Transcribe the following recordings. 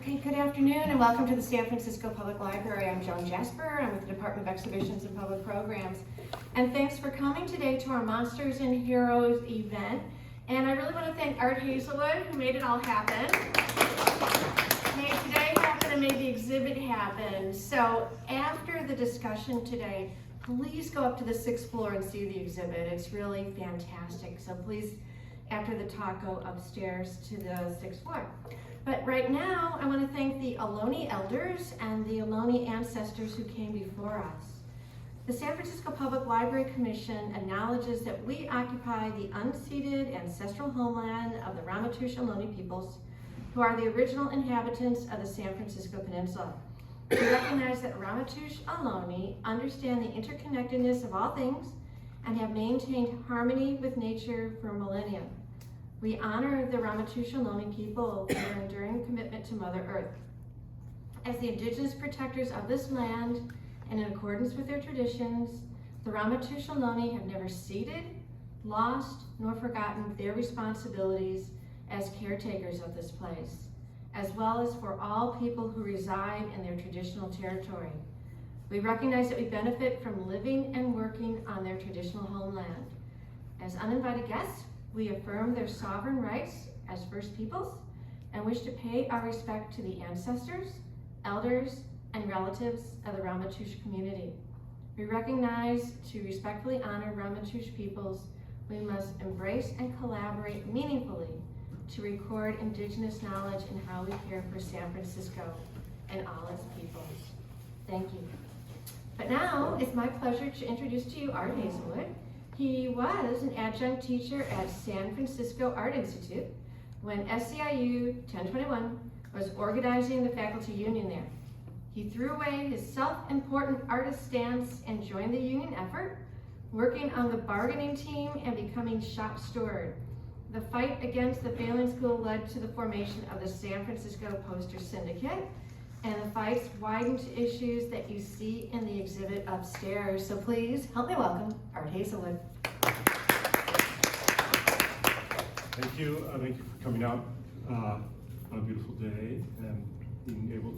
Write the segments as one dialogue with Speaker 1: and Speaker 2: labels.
Speaker 1: Okay, good afternoon and welcome to the San Francisco Public Library. I'm Joan Jasper. I'm with the Department of Exhibitions and Public Programs. And thanks for coming today to our Monsters and Heroes event. And I really want to thank Art Hazelwood, who made it all happen. Made today happen and made the exhibit happen. So after the discussion today, please go up to the 6th floor and see the exhibit. It's really fantastic. So please, after the talk, go upstairs to the 6th floor. But right now, I want to thank the Ohlone elders and the Ohlone ancestors who came before us. The San Francisco Public Library Commission acknowledges that we occupy the unceded ancestral homeland of the Ramaytush Ohlone peoples, who are the original inhabitants of the San Francisco Peninsula. We recognize that Ramaytush Ohlone understand the interconnectedness of all things and have maintained harmony with nature for millennia. We honor the Ramaytush Ohlone people for their enduring commitment to Mother Earth. As the indigenous protectors of this land, and in accordance with their traditions, the Ramaytush Ohlone have never ceded, lost, nor forgotten their responsibilities as caretakers of this place, as well as for all people who reside in their traditional territory. We recognize that we benefit from living and working on their traditional homeland. As uninvited guests, we affirm their sovereign rights as First Peoples and wish to pay our respect to the ancestors, elders, and relatives of the Ramaytush community. We recognize to respectfully honor Ramaytush peoples, we must embrace and collaborate meaningfully to record indigenous knowledge and how we care for San Francisco and all its peoples. Thank you. But now it's my pleasure to introduce to you Art Hazelwood. He was an adjunct teacher at San Francisco Art Institute when SCIU 1021 was organizing the faculty union there. He threw away his self-important artist stance and joined the union effort, working on the bargaining team and becoming shop steward. The fight against the failing school led to the formation of the San Francisco Poster Syndicate, and the fights widened to issues that you see in the exhibit upstairs. So please help me welcome Art Hazelwood.
Speaker 2: Thank you for coming out on a beautiful day and being able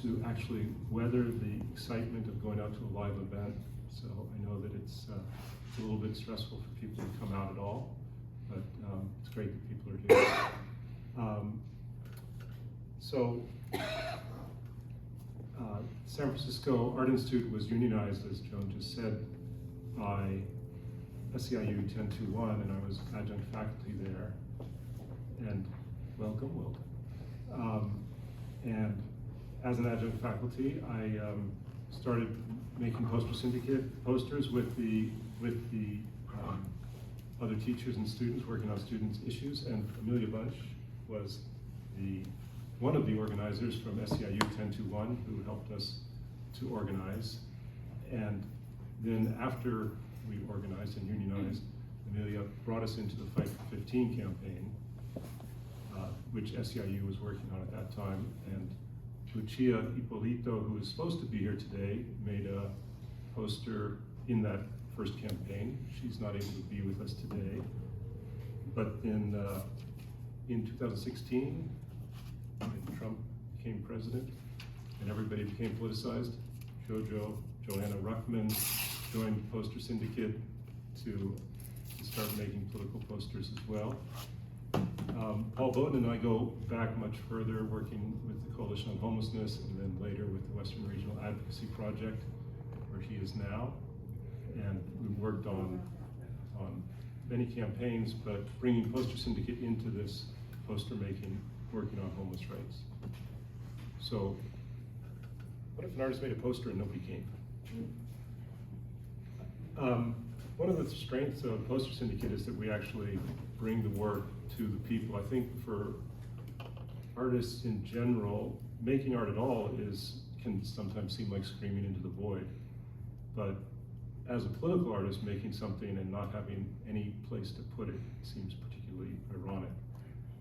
Speaker 2: to actually weather the excitement of going out to a live event. So I know that it's a little bit stressful for people to come out at all, but it's great that people are here. San Francisco Art Institute was unionized, as Joan just said, by SCIU 1021, and I was adjunct faculty there. And welcome. And as an adjunct faculty, I started making Poster Syndicate posters with the other teachers and students working on students' issues, and Amelia Bunch was one of the organizers from SCIU 1021 who helped us to organize. And then after we organized and unionized, Amelia brought us into the Fight for 15 campaign, which SCIU was working on at that time. And Lucia Ippolito, who is supposed to be here today, made a poster in that first campaign. She's not able to be with us today. But in 2016, when Trump became president and everybody became politicized, Joanna Ruckman joined Poster Syndicate to start making political posters as well. Paul Boden and I go back much further, working with the Coalition on Homelessness and then later with the Western Regional Advocacy Project, where he is now. And we worked on many campaigns, but bringing Poster Syndicate into this poster making, working on homeless rights. So, what if an artist made a poster and nobody came? One of the strengths of Poster Syndicate is that we actually bring the work to the people. I think for artists in general, making art at all can sometimes seem like screaming into the void. But as a political artist, making something and not having any place to put it seems particularly ironic.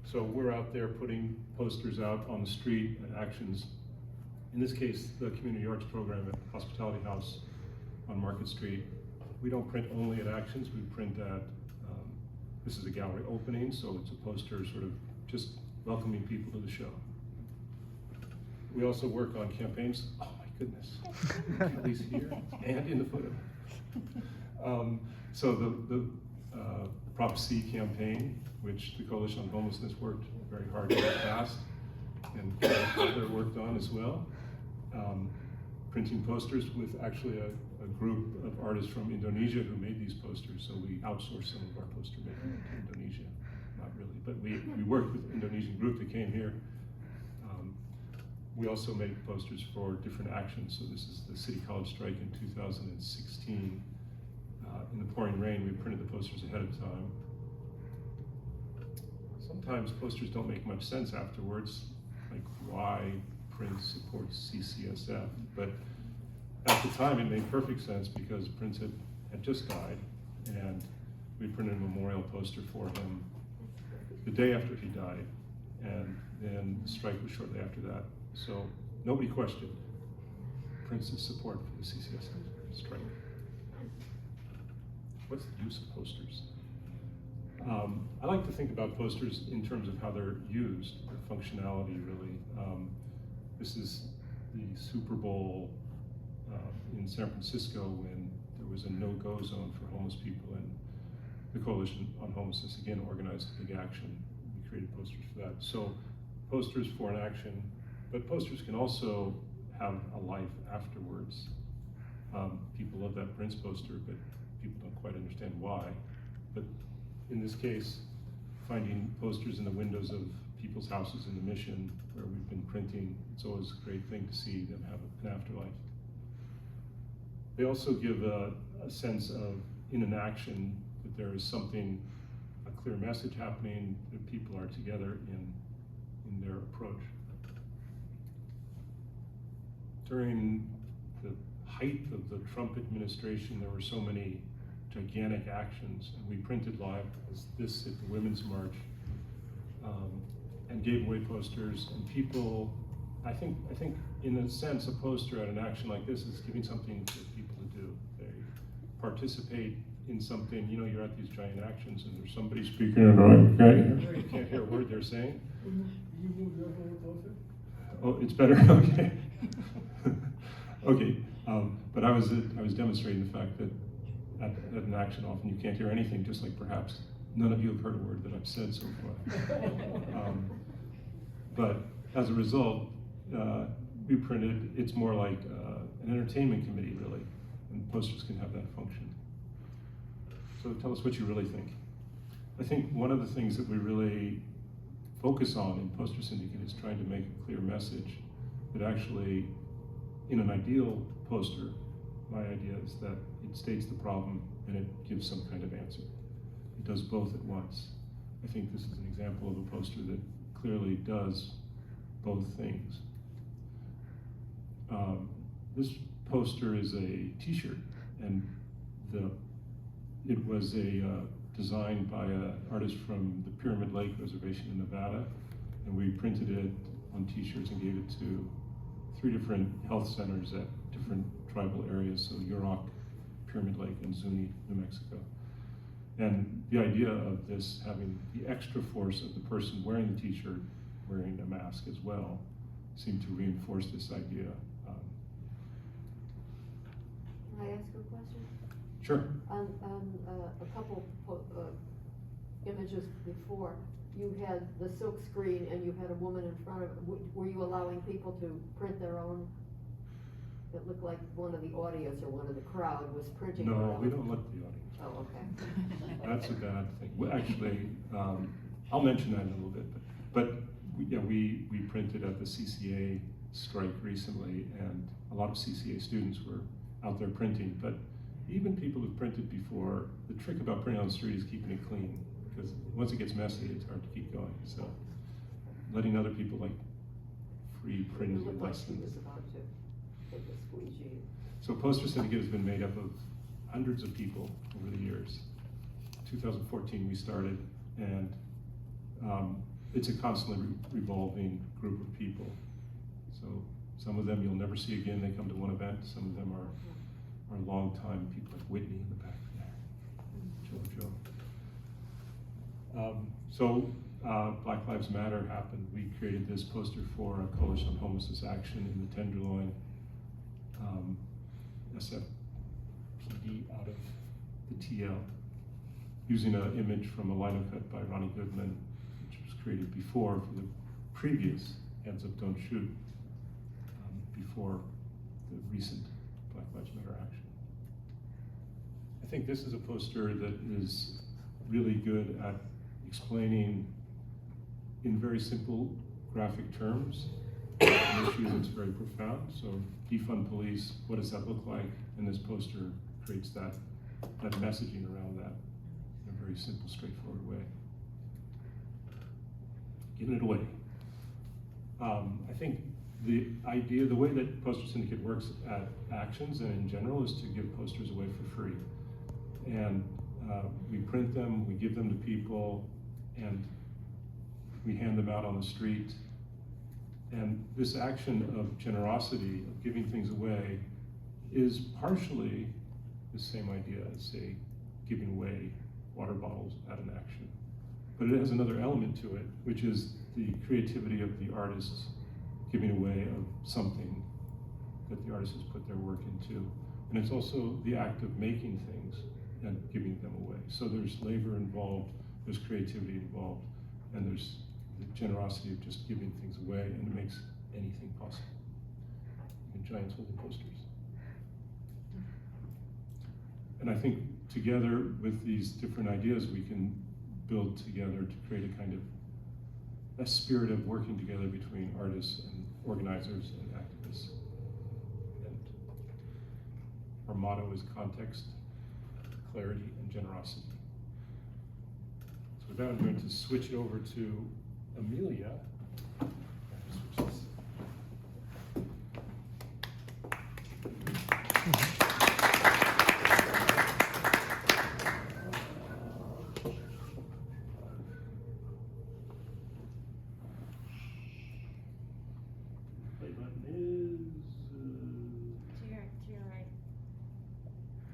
Speaker 2: So we're out there putting posters out on the street at actions. In this case, the Community Arts Program at Hospitality House on Market Street. We don't print only at actions, we print at, this is a gallery opening, so it's a poster sort of just welcoming people to the show. We also work on campaigns. Oh my goodness, Kelly's here and in the photo. So the Prop C campaign, which the Coalition on Homelessness worked very hard to get passed, and Heather worked on as well. Printing posters with actually a group of artists from Indonesia who made these posters, so we outsourced some of our poster making to Indonesia. Not really, but we worked with an Indonesian group that came here. We also make posters for different actions, so this is the City College strike in 2016. In the pouring rain, we printed the posters ahead of time. Sometimes posters don't make much sense afterwards, like why Prince supports CCSF, but at the time it made perfect sense because Prince had just died, and we printed a memorial poster for him the day after he died, and then the strike was shortly after that. So nobody questioned Prince's support for the CCSF strike. What's the use of posters? I like to think about posters in terms of how they're used, their functionality really. This is the Super Bowl in San Francisco when there was a no-go zone for homeless people, and the Coalition on Homelessness again organized a big action. We created posters for that. So posters for an action, but posters can also have a life afterwards. People love that Prince poster, but people don't quite understand why. But in this case, finding posters in the windows of people's houses in the Mission where we've been printing, it's always a great thing to see them have an afterlife. They also give a sense of, in an action, that there is something, a clear message happening, that people are together in their approach. During the height of the Trump administration, there were so many gigantic actions, and we printed live as this at the Women's March, and gave away posters, and people, I think in a sense, a poster at an action like this is giving something for people to do. They participate in something, you know, you're at these giant actions and there's somebody speaking and you can't hear a word they're saying.
Speaker 3: You move your phone closer?
Speaker 2: Oh, it's better, okay. Okay, but I was demonstrating the fact that at an action often you can't hear anything, just like perhaps none of you have heard a word that I've said so far. But as a result, we printed, it's more like an entertainment committee really, and posters can have that function. So tell us what you really think. I think one of the things that we really focus on in Poster Syndicate is trying to make a clear message that actually, in an ideal poster, my idea is that it states the problem and it gives some kind of answer. It does both at once. I think this is an example of a poster that clearly does both things. This poster is a t-shirt, and it was designed by an artist from the Pyramid Lake Reservation in Nevada, and we printed it on t-shirts and gave it to 3 different health centers at different tribal areas, so Yurok, Pyramid Lake, and Zuni, New Mexico. And the idea of this having the extra force of the person wearing the t-shirt, wearing a mask as well, seemed to reinforce this idea.
Speaker 4: Can I ask a question?
Speaker 2: Sure.
Speaker 4: On a couple images before, you had the silk screen and you had a woman in front of it. Were you allowing people to print their own? It looked like one of the audience or one of the crowd was printing.
Speaker 2: No, we don't let the audience.
Speaker 4: Oh, okay.
Speaker 2: That's a bad thing. Well, actually, I'll mention that in a little bit. But we printed at the CCA strike recently, and a lot of CCA students were out there printing. But even people who've printed before, the trick about printing on the street is keeping it clean, because once it gets messy, it's hard to keep going. So letting other people like free printing
Speaker 4: It looked like she
Speaker 2: lessons.
Speaker 4: was about to take a squeegee.
Speaker 2: So Poster Syndicate has been made up of hundreds of people over the years. 2014 we started, and it's a constantly revolving group of people. So some of them you'll never see again, they come to one event. Some of them are long-time people like Whitney in the back there, Joe. So Black Lives Matter happened, we created this poster for a Coalition on Homelessness Action in the Tenderloin SFPD out of the TL, using an image from a lino cut by Ronnie Goodman, which was created before for the previous Hands Up, Don't Shoot, before the recent Black Lives Matter action. I think this is a poster that is really good at explaining in very simple graphic terms an issue that's very profound. So defund police, what does that look like? And this poster creates that messaging around that in a very simple, straightforward way. Giving it away. I think the idea, the way that Poster Syndicate works at Actions and in general is to give posters away for free. And we print them, we give them to people, and we hand them out on the street. And this action of generosity, of giving things away, is partially the same idea as, say, giving away water bottles at an action. But it has another element to it, which is the creativity of the artists giving away of something that the artist has put their work into. And it's also the act of making things and giving them away. So there's labor involved, there's creativity involved, and there's the generosity of just giving things away, and it makes anything possible. Even giants holding posters. And I think together with these different ideas, we can build together to create a kind of a spirit of working together between artists and organizers and activists. And our motto is context, clarity, and generosity. So with that, I'm going to switch it over to Amelia. Play button is
Speaker 5: To your right.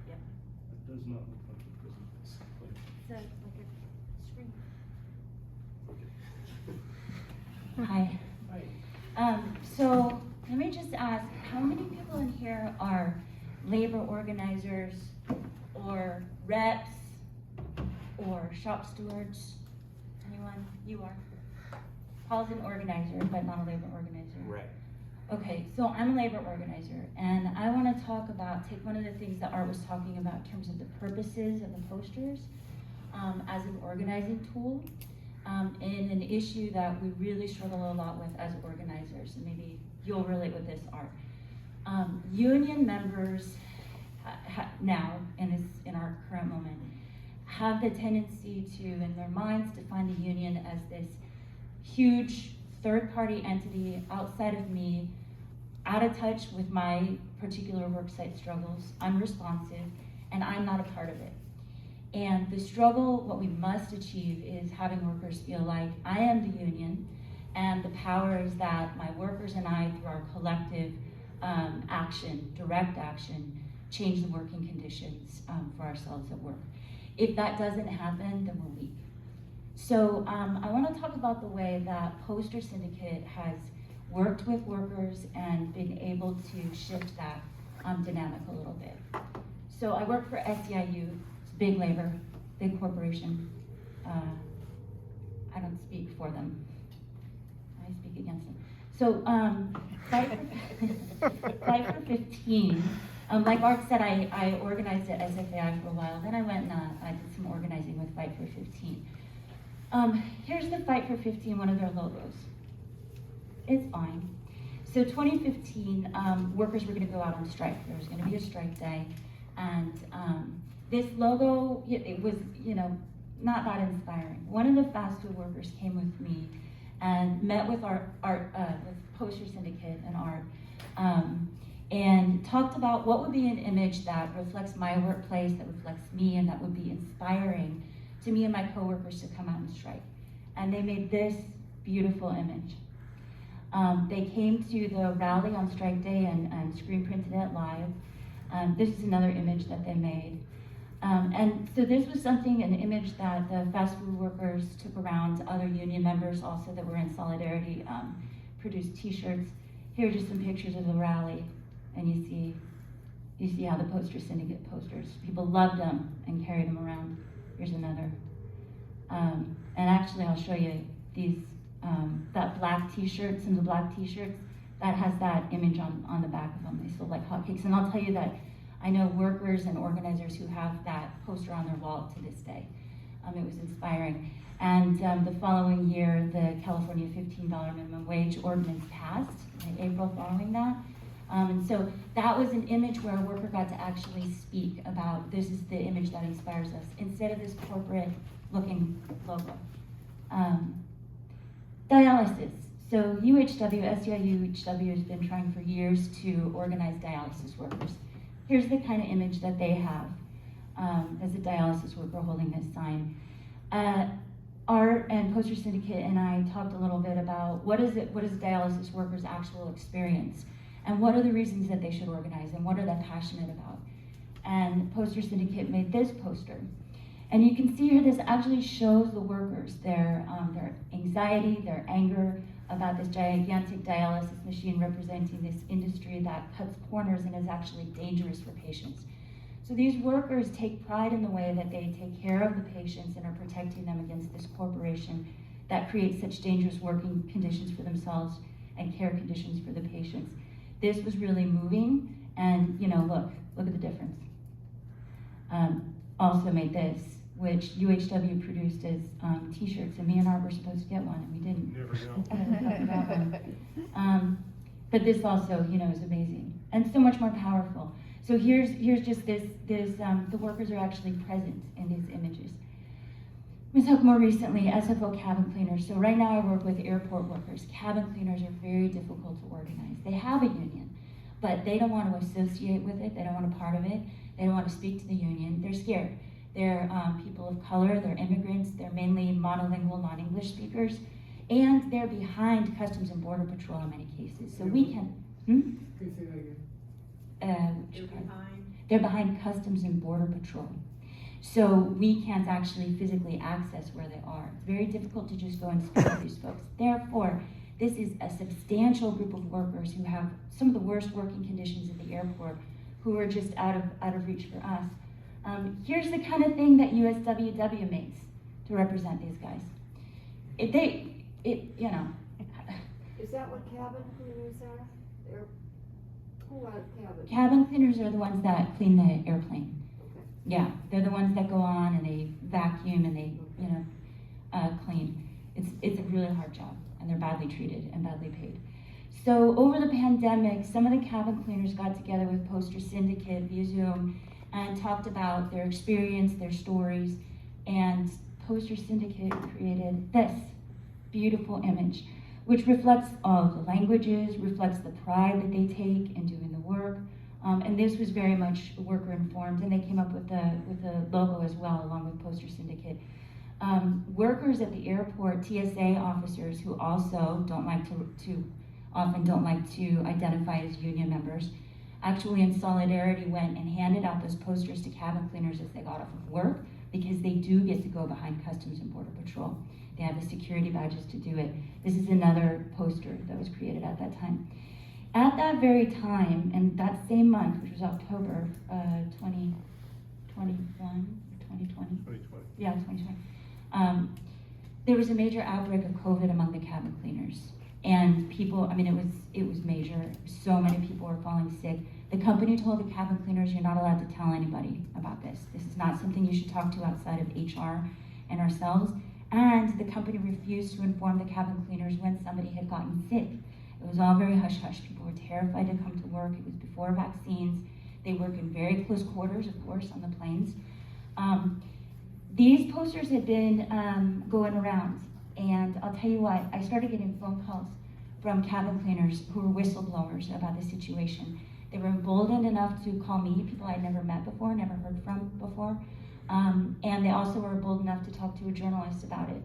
Speaker 5: Yep.
Speaker 2: it does not look like it doesn't play.
Speaker 5: It's like a screen.
Speaker 2: Okay.
Speaker 5: Hi. So let me just ask, how many people in here are labor organizers or reps or shop stewards? Anyone? You are? Paul's an organizer, but not a labor organizer.
Speaker 6: Right.
Speaker 5: Okay, so I'm a labor organizer, and I want to take one of the things that Art was talking about in terms of the purposes of the posters as an organizing tool in an issue that we really struggle a lot with as organizers, and maybe you'll relate with this, Art. Union members now, in our current moment, have the tendency to, in their minds, define the union as this huge third-party entity outside of me, out of touch with my particular worksite struggles, unresponsive, and I'm not a part of it. And the struggle, what we must achieve is having workers feel like I am the union, and the power is that my workers and I, through our collective action, direct action, change the working conditions for ourselves at work. If that doesn't happen, then we're weak. So I want to talk about the way that Poster Syndicate has worked with workers and been able to shift that dynamic a little bit. So I work for SEIU, it's big labor, big corporation. I don't speak for them, I speak against them. So Fight for 15, like Art said, I organized at SFAI for a while, then I went and I did some organizing with Fight for 15. Here's the Fight for 15, one of their logos. It's fine. So 2015, workers were gonna go out on strike. There was gonna be a strike day. And this logo, it was, not that inspiring. One of the fast food workers came with me and met with with Poster Syndicate and Art, and talked about what would be an image that reflects my workplace, that reflects me, and that would be inspiring to me and my coworkers to come out and strike. And they made this beautiful image. They came to the rally on strike day and screen printed it live. This is another image that they made. And so this was something, an image that the fast food workers took around. Other union members also that were in solidarity produced t-shirts. Here are just some pictures of the rally, and you see how the poster syndicate posters, people loved them and carried them around. Here's another. And actually I'll show you these, that black t-shirt, some of the black t-shirts, that has that image on the back of them. They sold like hotcakes. And I'll tell you that I know workers and organizers who have that poster on their wall to this day. It was inspiring. And the following year, the California $15 minimum wage ordinance passed in April following that. And so that was an image where a worker got to actually speak about, this is the image that inspires us, instead of this corporate looking logo. Dialysis. So SEIU UHW has been trying for years to organize dialysis workers. Here's the kind of image that they have as a dialysis worker holding this sign. Art and Poster Syndicate and I talked a little bit about what is dialysis workers' actual experience, and what are the reasons that they should organize, and what are they passionate about. And Poster Syndicate made this poster. And you can see here, this actually shows the workers, their anxiety, their anger about this gigantic dialysis machine representing this industry that cuts corners and is actually dangerous for patients. So these workers take pride in the way that they take care of the patients and are protecting them against this corporation that creates such dangerous working conditions for themselves and care conditions for the patients. This was really moving, and look at the difference. Also made this, which UHW produced as t-shirts, and me and Art were supposed to get one, and we didn't.
Speaker 2: Never know.
Speaker 5: But this also, is amazing, and so much more powerful. So here's just this the workers are actually present in these images. Let's talk more recently, SFO cabin cleaners. So right now I work with airport workers. Cabin cleaners are very difficult to organize. They have a union, but they don't want to associate with it. They don't want a part of it. They don't want to speak to the union. They're scared. They're people of color, they're immigrants, they're mainly monolingual, non-English speakers, and they're behind Customs and Border Patrol in many cases. So we can,
Speaker 3: Can you say that again?
Speaker 5: They're behind Customs and Border Patrol. So we can't actually physically access where they are. It's very difficult to just go and speak to these folks. Therefore, this is a substantial group of workers who have some of the worst working conditions at the airport, who are just out of reach for us. Here's the kind of thing that USWW makes to represent these guys.
Speaker 4: Is that what cabin cleaners are? Who are cabin?
Speaker 5: Cabin cleaners are the ones that clean the airplane.
Speaker 4: Okay.
Speaker 5: Yeah, they're the ones that go on and they vacuum and they, clean. It's a really hard job, and they're badly treated and badly paid. So over the pandemic, some of the cabin cleaners got together with Poster Syndicate via Zoom and talked about their experience, their stories, and Poster Syndicate created this beautiful image, which reflects all of the languages, reflects the pride that they take in doing the work, and this was very much worker informed, and they came up with the logo as well, along with Poster Syndicate. Workers at the airport, TSA officers who also often don't like to identify as union members, actually in solidarity went and handed out those posters to cabin cleaners as they got off of work, because they do get to go behind Customs and Border Patrol. They have the security badges to do it. This is another poster that was created at that time. At that very time, and that same month, which was October 2020. Yeah, 2020. There was a major outbreak of COVID among the cabin cleaners. And people, it was major. So many people were falling sick. The company told the cabin cleaners, you're not allowed to tell anybody about this. This is not something you should talk to outside of HR and ourselves. And the company refused to inform the cabin cleaners when somebody had gotten sick. It was all very hush-hush. People were terrified to come to work. It was before vaccines. They work in very close quarters, of course, on the planes. These posters had been going around. And I'll tell you what, I started getting phone calls from cabin cleaners who were whistleblowers about the situation. They were emboldened enough to call me, people I'd never met before, never heard from before. And they also were bold enough to talk to a journalist about it.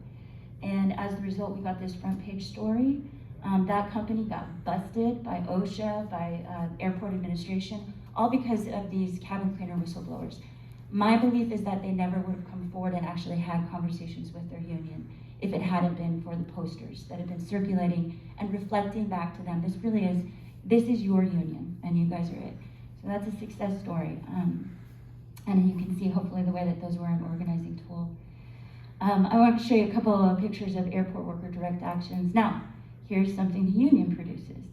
Speaker 5: And as a result, we got this front page story. That company got busted by OSHA, by airport administration, all because of these cabin cleaner whistleblowers. My belief is that they never would have come forward and actually had conversations with their union if it hadn't been for the posters that have been circulating and reflecting back to them. This is your union, and you guys are it. So that's a success story. And you can see hopefully the way that those were an organizing tool. I want to show you a couple of pictures of airport worker direct actions. Now, here's something the union produces.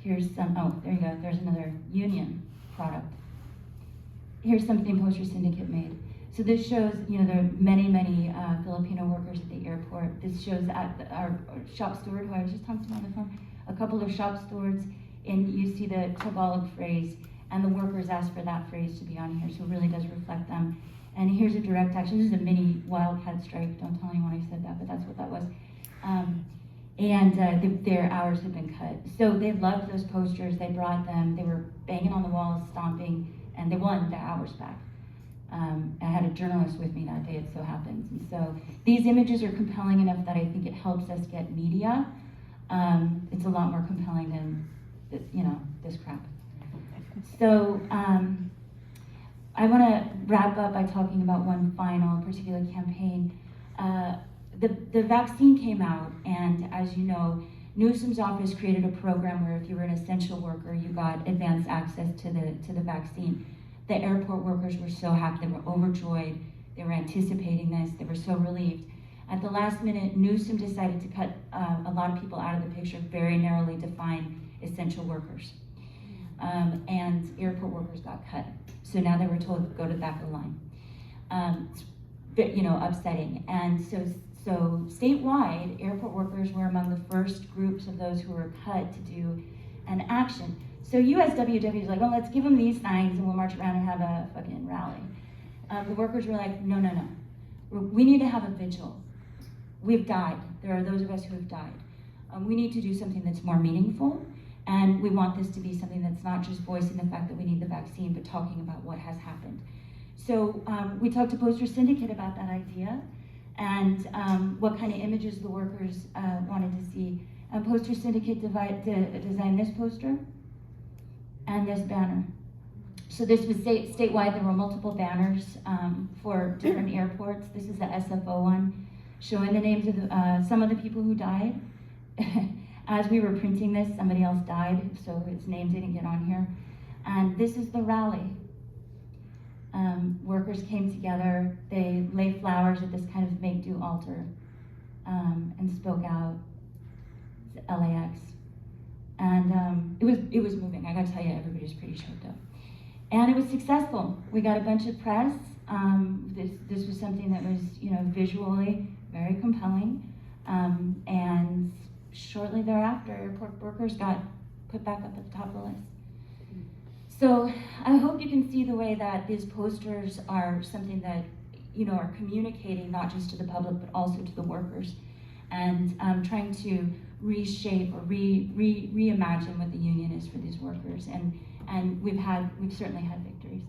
Speaker 5: Here's some, oh, there you go, there's another union product. Here's something Poster Syndicate made. So this shows, there are many, many Filipino workers at the airport. This shows our shop steward, who I was just talking to on the phone, a couple of shop stewards, and you see the Tagalog phrase, and the workers asked for that phrase to be on here, so it really does reflect them. And here's a direct action. This is a mini wildcat strike. Don't tell anyone I said that, but that's what that was. Their hours have been cut. So they loved those posters. They brought them. They were banging on the walls, stomping, and they won their hours back. I had a journalist with me that day, it so happens. And so these images are compelling enough that I think it helps us get media. It's a lot more compelling than, this crap. So I want to wrap up by talking about one final particular campaign. The vaccine came out, and as you know, Newsom's office created a program where if you were an essential worker, you got advanced access to the vaccine. The airport workers were so happy, they were overjoyed, they were anticipating this, they were so relieved. At the last minute, Newsom decided to cut a lot of people out of the picture, very narrowly define essential workers. And airport workers got cut. So now they were told to go to the back of the line. Upsetting. And so statewide, airport workers were among the first groups of those who were cut to do an action. So USWW is like, oh, let's give them these signs and we'll march around and have a fucking rally. The workers were like, no. We need to have a vigil. We've died. There are those of us who have died. We need to do something that's more meaningful. And we want this to be something that's not just voicing the fact that we need the vaccine, but talking about what has happened. So we talked to Poster Syndicate about that idea and what kind of images the workers wanted to see. And Poster Syndicate designed this poster and this banner. So this was statewide. There were multiple banners for different airports. This is the SFO one, showing the names of some of the people who died. As we were printing this, somebody else died, so his name didn't get on here. And this is the rally. Workers came together, they laid flowers at this kind of make-do altar and spoke out. It's LAX. And it was moving. I gotta tell you, everybody was pretty choked up. And it was successful. We got a bunch of press. This was something that was, visually very compelling. And shortly thereafter, airport workers got put back up at the top of the list. So I hope you can see the way that these posters are something that, are communicating not just to the public, but also to the workers, and trying to reshape or reimagine what the union is for these workers. And we've certainly had victories.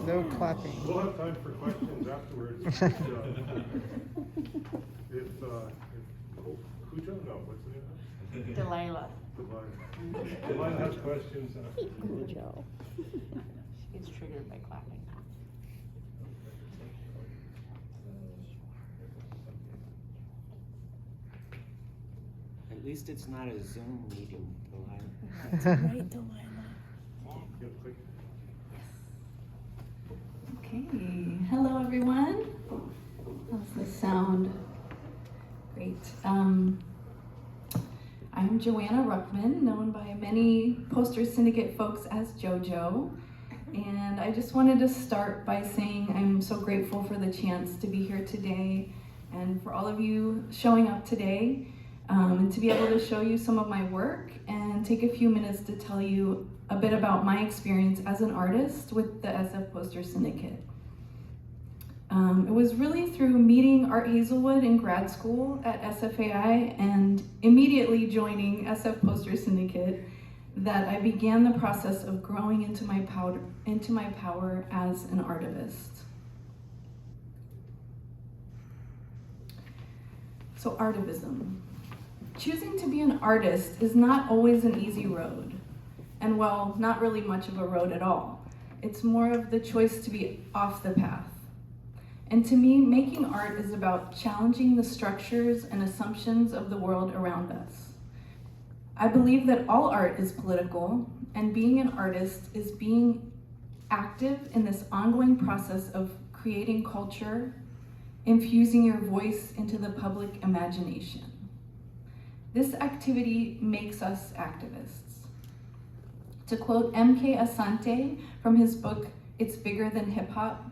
Speaker 6: No clapping.
Speaker 2: We'll have time for questions afterwards. Cujo? No, what's the name?
Speaker 3: Delilah.
Speaker 2: Delilah has questions.
Speaker 3: Cujo. She gets triggered by clapping.
Speaker 7: At least it's not a Zoom meeting, Delilah.
Speaker 3: That's right, Delilah.
Speaker 8: Okay, hello everyone. How's this sound? Great. I'm Joanna Ruckman, known by many Poster Syndicate folks as JoJo. And I just wanted to start by saying I'm so grateful for the chance to be here today and for all of you showing up today and to be able to show you some of my work and take a few minutes to tell you a bit about my experience as an artist with the SFPoster Syndicate. It was really through meeting Art Hazelwood in grad school at SFAI and immediately joining SFPoster Syndicate that I began the process of growing into my power as an artivist. So artivism. Choosing to be an artist is not always an easy road. And well, not really much of a road at all. It's more of the choice to be off the path. And to me, making art is about challenging the structures and assumptions of the world around us. I believe that all art is political, and being an artist is being active in this ongoing process of creating culture, infusing your voice into the public imagination. This activity makes us activists. To quote M.K. Asante from his book, It's Bigger Than Hip Hop,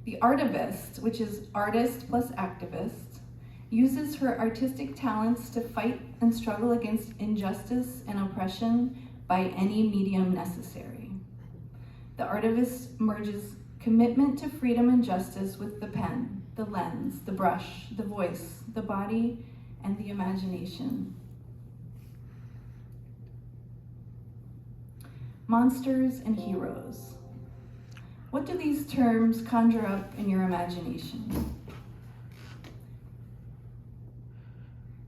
Speaker 8: the artivist, which is artist plus activist, uses her artistic talents to fight and struggle against injustice and oppression by any medium necessary. The artivist merges commitment to freedom and justice with the pen, the lens, the brush, the voice, the body, and the imagination. Monsters and heroes. What do these terms conjure up in your imagination?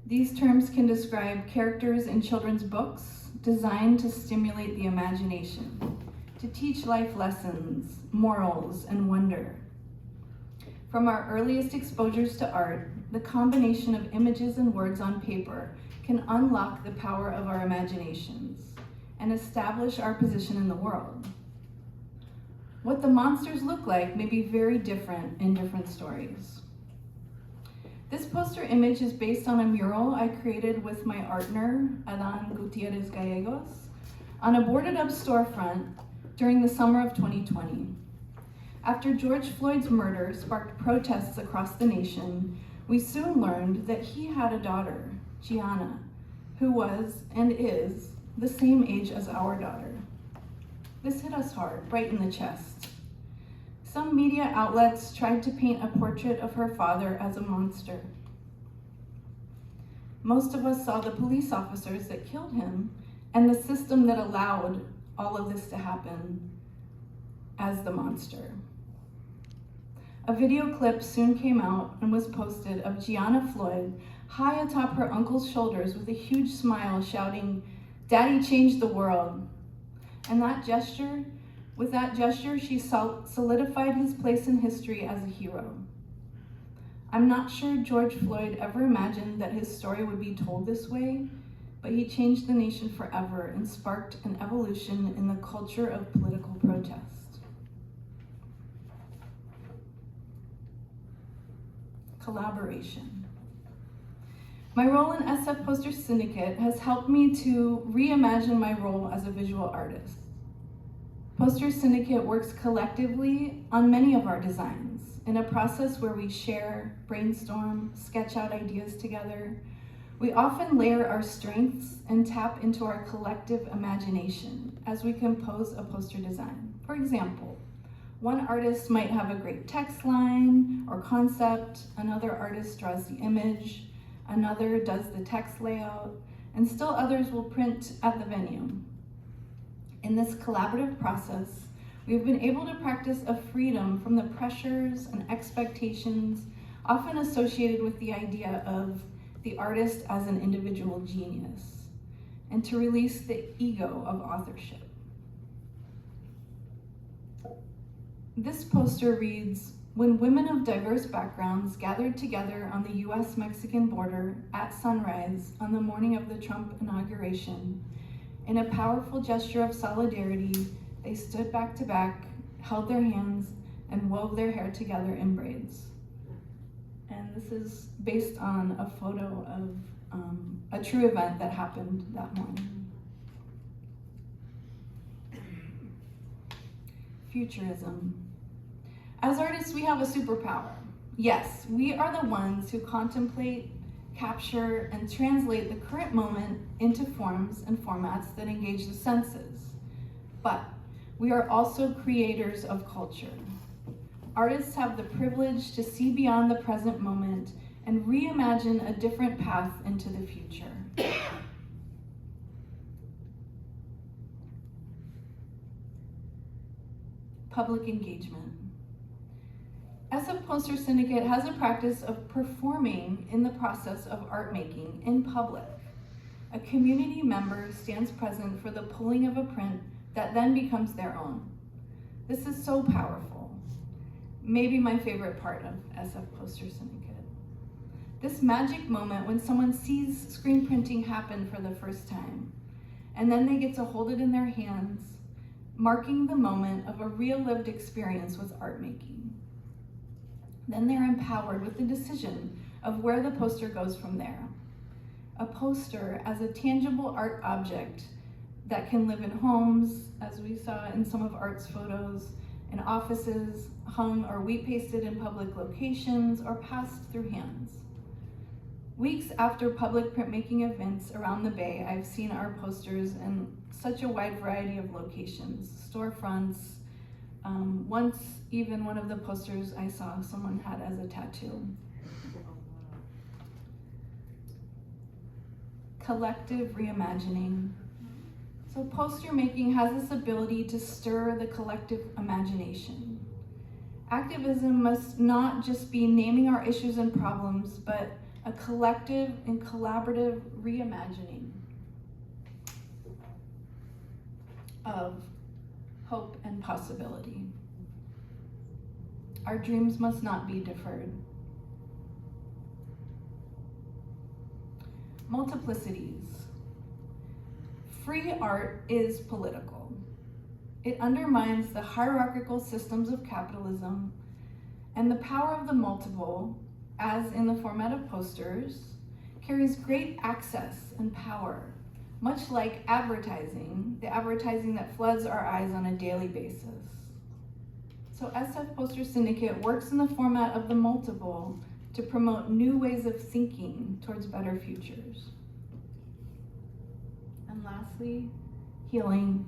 Speaker 8: These terms can describe characters in children's books designed to stimulate the imagination, to teach life lessons, morals, and wonder. From our earliest exposures to art, the combination of images and words on paper can unlock the power of our imaginations and establish our position in the world. What the monsters look like may be very different in different stories. This poster image is based on a mural I created with my partner, Adan Gutierrez Gallegos, on a boarded up storefront during the summer of 2020. After George Floyd's murder sparked protests across the nation, we soon learned that he had a daughter, Joanna, who was and is the same age as our daughter. This hit us hard, right in the chest. Some media outlets tried to paint a portrait of her father as a monster. Most of us saw the police officers that killed him and the system that allowed all of this to happen as the monster. A video clip soon came out and was posted of Gianna Floyd high atop her uncle's shoulders with a huge smile shouting, "Daddy changed the world." And with that gesture, she solidified his place in history as a hero. I'm not sure George Floyd ever imagined that his story would be told this way, but he changed the nation forever and sparked an evolution in the culture of political protest. Collaboration. My role in SFPoster Syndicate has helped me to reimagine my role as a visual artist. Poster Syndicate works collectively on many of our designs in a process where we share, brainstorm, sketch out ideas together. We often layer our strengths and tap into our collective imagination as we compose a poster design. For example, one artist might have a great text line or concept, another artist draws the image, another does the text layout, and still others will print at the venue. In this collaborative process, we've been able to practice a freedom from the pressures and expectations often associated with the idea of the artist as an individual genius, and to release the ego of authorship. This poster reads, "When women of diverse backgrounds gathered together on the US-Mexican border at sunrise on the morning of the Trump inauguration, in a powerful gesture of solidarity, they stood back to back, held their hands, and wove their hair together in braids." And this is based on a photo of a true event that happened that morning. Futurism. As artists, we have a superpower. Yes, we are the ones who contemplate, capture, and translate the current moment into forms and formats that engage the senses. But we are also creators of culture. Artists have the privilege to see beyond the present moment and reimagine a different path into the future. Public engagement. SF Poster Syndicate has a practice of performing in the process of art making in public. A community member stands present for the pulling of a print that then becomes their own. This is so powerful. Maybe my favorite part of SF Poster Syndicate. This magic moment when someone sees screen printing happen for the first time, and then they get to hold it in their hands, marking the moment of a real lived experience with art making. Then they're empowered with the decision of where the poster goes from there. A poster as a tangible art object that can live in homes, as we saw in some of Art's photos, in offices, hung or wheat pasted in public locations, or passed through hands. Weeks after public printmaking events around the Bay, I've seen our posters in such a wide variety of locations, storefronts. Once, even one of the posters I saw someone had as a tattoo. Collective reimagining. So poster making has this ability to stir the collective imagination. Activism must not just be naming our issues and problems, but a collective and collaborative reimagining of hope and possibility. Our dreams must not be deferred. Multiplicities. Free art is political. It undermines the hierarchical systems of capitalism and the power of the multiple, as in the format of posters, carries great access and power, much like advertising, the advertising that floods our eyes on a daily basis. So SF Poster Syndicate works in the format of the multiple to promote new ways of thinking towards better futures. And lastly, healing.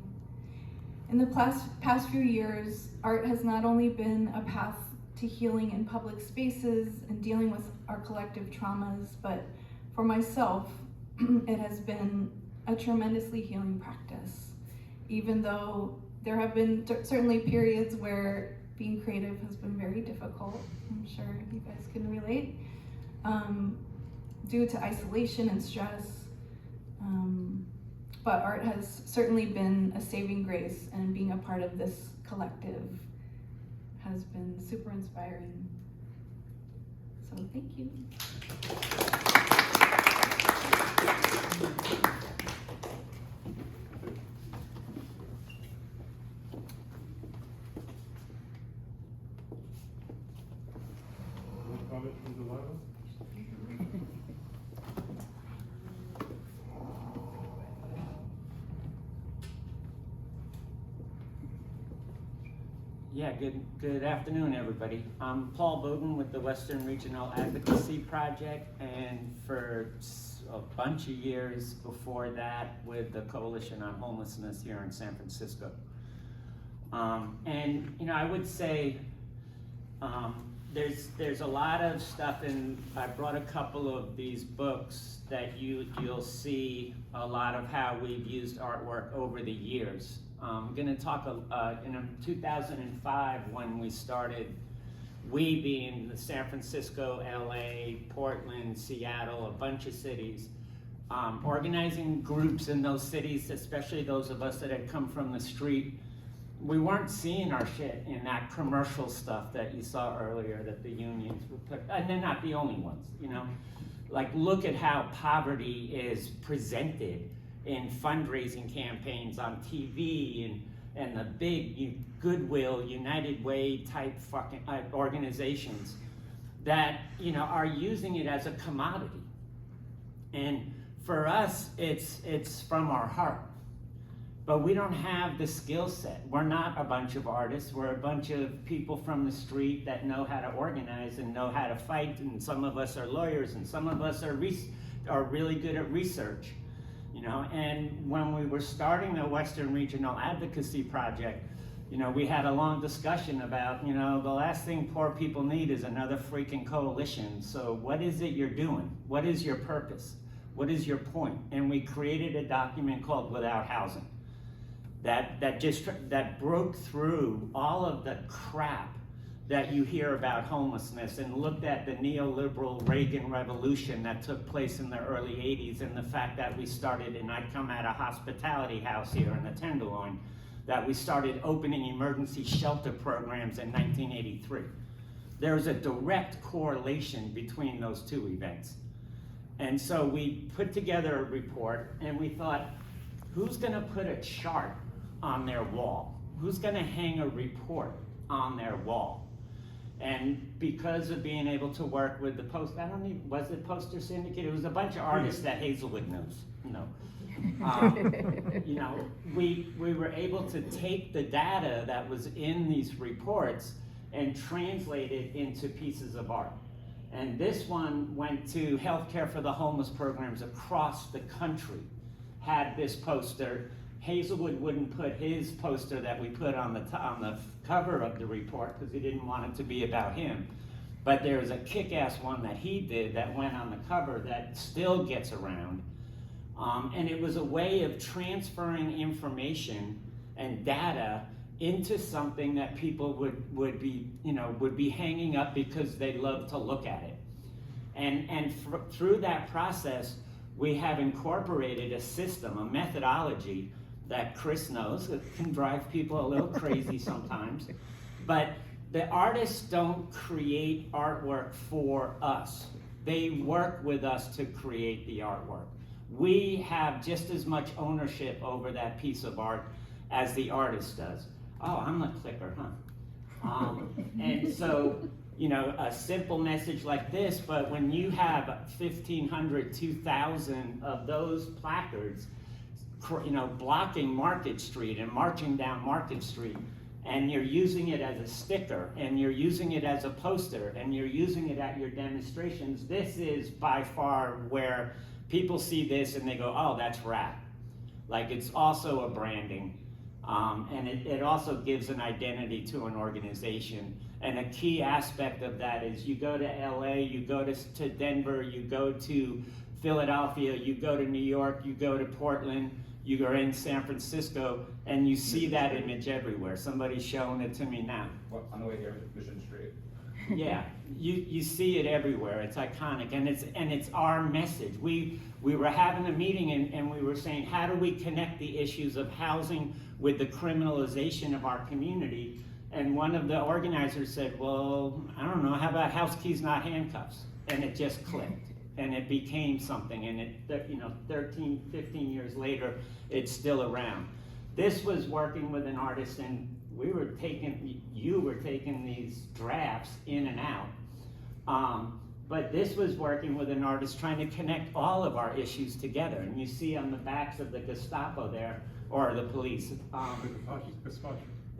Speaker 8: In the past few years, art has not only been a path to healing in public spaces and dealing with our collective traumas, but for myself, it has been a tremendously healing practice. Even though there have been certainly periods where being creative has been very difficult, I'm sure you guys can relate, due to isolation and stress. But art has certainly been a saving grace, and being a part of this collective has been super inspiring. So thank you.
Speaker 2: Any comment from Joanna?
Speaker 7: Yeah, good afternoon, everybody. I'm Paul Boden with the Western Regional Advocacy Project, and for a bunch of years before that with the Coalition on Homelessness here in San Francisco. And you know, I would say there's a lot of stuff, and I brought a couple of these books that you'll see a lot of how we've used artwork over the years. I'm going to talk in 2005 when we started, we being the San Francisco, LA, Portland, Seattle, a bunch of cities, organizing groups in those cities, especially those of us that had come from the street. We weren't seeing our shit in that commercial stuff that you saw earlier that the unions would put, and they're not the only ones, you know? Like, look at how poverty is presented in fundraising campaigns on TV and the big Goodwill, United Way type fucking organizations that, you know, are using it as a commodity. And for us, it's from our heart. But we don't have the skill set. We're not a bunch of artists. We're a bunch of people from the street that know how to organize and know how to fight. And some of us are lawyers, and some of us are really good at research. You know, and when we were starting the Western Regional Advocacy Project, you know, we had a long discussion about, you know, the last thing poor people need is another freaking coalition. So what is it you're doing? What is your purpose? What is your point? And we created a document called Without Housing that broke through all of the crap that you hear about homelessness and looked at the neoliberal Reagan revolution that took place in the early 80s and the fact that we started, and I come at a hospitality house here in the Tenderloin, that we started opening emergency shelter programs in 1983. There's a direct correlation between those two events. And so we put together a report and we thought, who's gonna put a chart on their wall? Who's gonna hang a report on their wall? And because of being able to work with the was it Poster Syndicate? It was a bunch of artists that Hazelwood knows. You know, we were able to take the data that was in these reports and translate it into pieces of art. And this one went to Healthcare for the Homeless programs across the country, had this poster. Hazelwood wouldn't put his poster that we put on the cover of the report because he didn't want it to be about him. But there was a kick-ass one that he did that went on the cover that still gets around. And it was a way of transferring information and data into something that people would be hanging up because they love to look at it. And through that process, we have incorporated a system, a methodology that Chris knows that can drive people a little crazy sometimes. But the artists don't create artwork for us. They work with us to create the artwork. We have just as much ownership over that piece of art as the artist does. Oh, I'm the clicker, huh? And so, you know, a simple message like this, but when you have 1,500, 2,000 of those placards, you know, blocking Market Street and marching down Market Street, and you're using it as a sticker, and you're using it as a poster, and you're using it at your demonstrations, this is by far where people see this and they go, oh, that's rap. Like, it's also a branding. And it also gives an identity to an organization. And a key aspect of that is you go to LA, you go to Denver, you go to Philadelphia, you go to New York, you go to Portland, you are in San Francisco, and you see that image everywhere. Somebody's showing it to me now.
Speaker 9: What, on the way here, Mission Street.
Speaker 7: Yeah, you see it everywhere. It's iconic, and it's our message. We were having a meeting and we were saying, how do we connect the issues of housing with the criminalization of our community? And one of the organizers said, well, I don't know, how about house keys, not handcuffs? And it just clicked, and it became something. And it, you know, 13, 15 years later, it's still around. This was working with an artist, and you were taking these drafts in and out. But this was working with an artist trying to connect all of our issues together. And you see on the backs of the Gestapo there, or the police.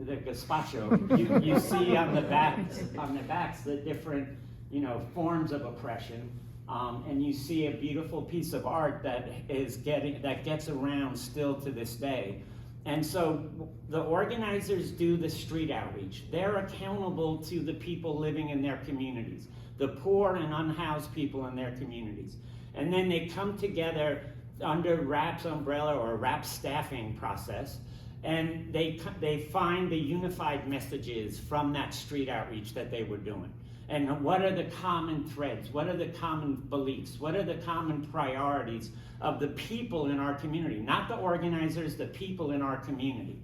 Speaker 7: The gazpacho. You see on the backs the different, you know, forms of oppression. And you see a beautiful piece of art that gets around still to this day. And so the organizers do the street outreach. They're accountable to the people living in their communities, the poor and unhoused people in their communities. And then they come together under RAP's umbrella or RAP's staffing process, and they find the unified messages from that street outreach that they were doing. And what are the common threads? What are the common beliefs? What are the common priorities of the people in our community? Not the organizers, the people in our community.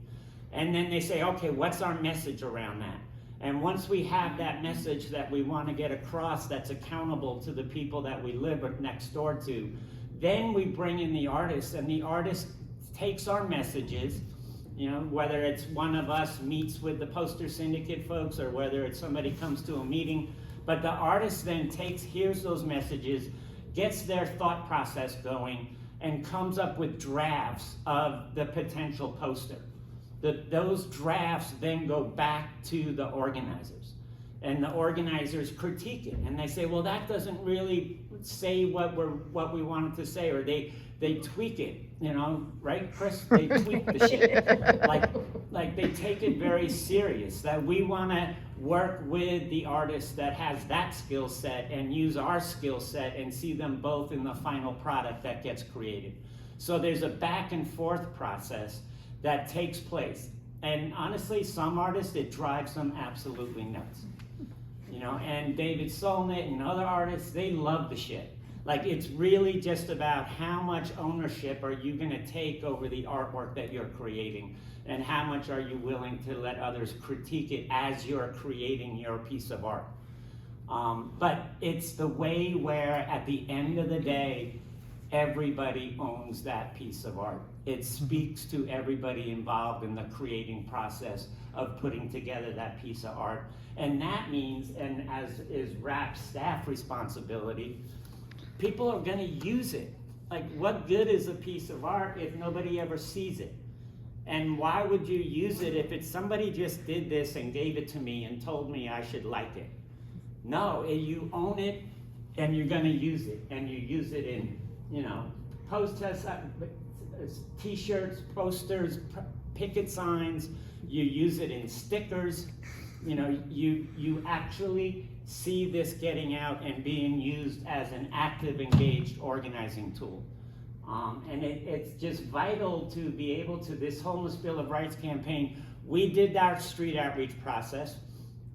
Speaker 7: And then they say, okay, what's our message around that? And once we have that message that we want to get across that's accountable to the people that we live next door to, then we bring in the artist, and the artist takes our messages, you know, whether it's one of us meets with the Poster Syndicate folks or whether it's somebody comes to a meeting, but the artist then hears those messages, gets their thought process going, and comes up with drafts of the potential poster. Those drafts then go back to the organizers, and the organizers critique it, and they say, well, that doesn't really say what we wanted to say, or they tweak it, you know, right, Chris? They tweak the shit. Like they take it very serious, that we want to work with the artist that has that skill set and use our skill set and see them both in the final product that gets created. So there's a back and forth process that takes place. And honestly, some artists, it drives them absolutely nuts. you know, and David Solnit and other artists, they love the shit. Like, it's really just about how much ownership are you gonna take over the artwork that you're creating, and how much are you willing to let others critique it as you're creating your piece of art. But it's the way where, at the end of the day, everybody owns that piece of art. It speaks to everybody involved in the creating process of putting together that piece of art. And that means, and as is RAP's staff responsibility, people are gonna use it. Like, what good is a piece of art if nobody ever sees it? And why would you use it if it's somebody just did this and gave it to me and told me I should like it? No, you own it and you're gonna use it. And you use it in, you know, t-shirts, posters, picket signs. You use it in stickers. You know, you actually see this getting out and being used as an active, engaged organizing tool. And it's just vital to be able to, this Homeless Bill of Rights campaign, we did our street outreach process.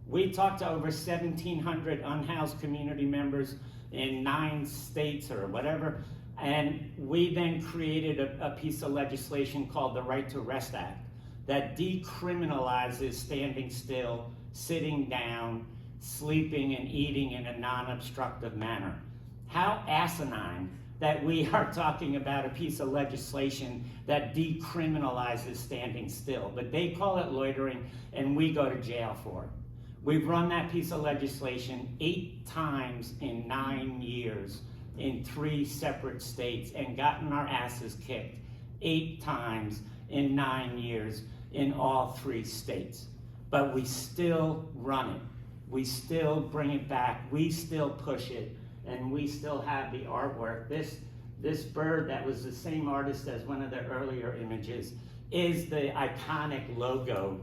Speaker 7: We talked to over 1,700 unhoused community members in 9 states or whatever, and we then created a piece of legislation called the Right to Rest Act that decriminalizes standing still, sitting down, sleeping and eating in a non-obstructive manner. How asinine that we are talking about a piece of legislation that decriminalizes standing still, but they call it loitering and we go to jail for it. We've run that piece of legislation 8 times in 9 years in 3 separate states and gotten our asses kicked 8 times in 9 years in all 3 states. But we still run it. We still bring it back. We still push it. And we still have the artwork. This bird that was the same artist as one of the earlier images is the iconic logo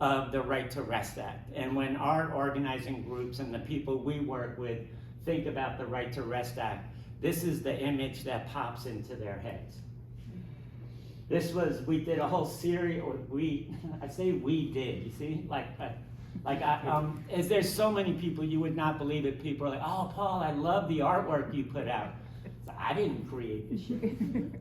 Speaker 7: of the Right to Rest Act. And when art organizing groups and the people we work with think about the Right to Rest Act, this is the image that pops into their heads. We did a whole series, or I say we did, you see? There's so many people, you would not believe it. People are like, oh, Paul, I love the artwork you put out. So I didn't create this shit.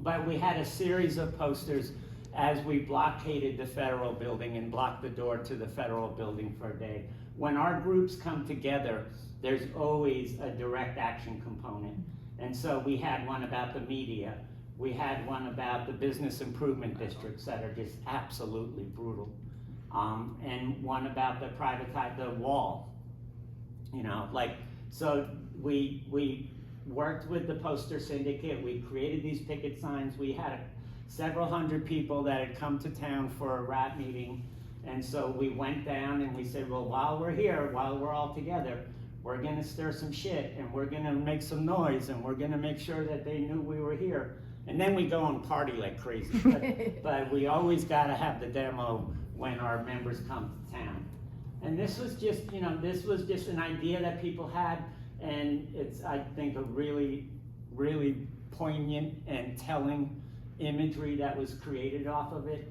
Speaker 7: But we had a series of posters as we blockaded the federal building and blocked the door to the federal building for a day. When our groups come together, there's always a direct action component. And so we had one about the media. We had one about the business improvement districts that are just absolutely brutal. And one about the wall, you know, so we worked with the Poster Syndicate. We created these picket signs. We had several hundred people that had come to town for a RAP meeting. And so we went down and we said, well, while we're here, while we're all together, we're gonna stir some shit and we're gonna make some noise and we're gonna make sure that they knew we were here. And then we go and party like crazy. But we always gotta have the demo when our members come to town. And this was just, you know, this was just an idea that people had, and it's, I think, a really, really poignant and telling imagery that was created off of it.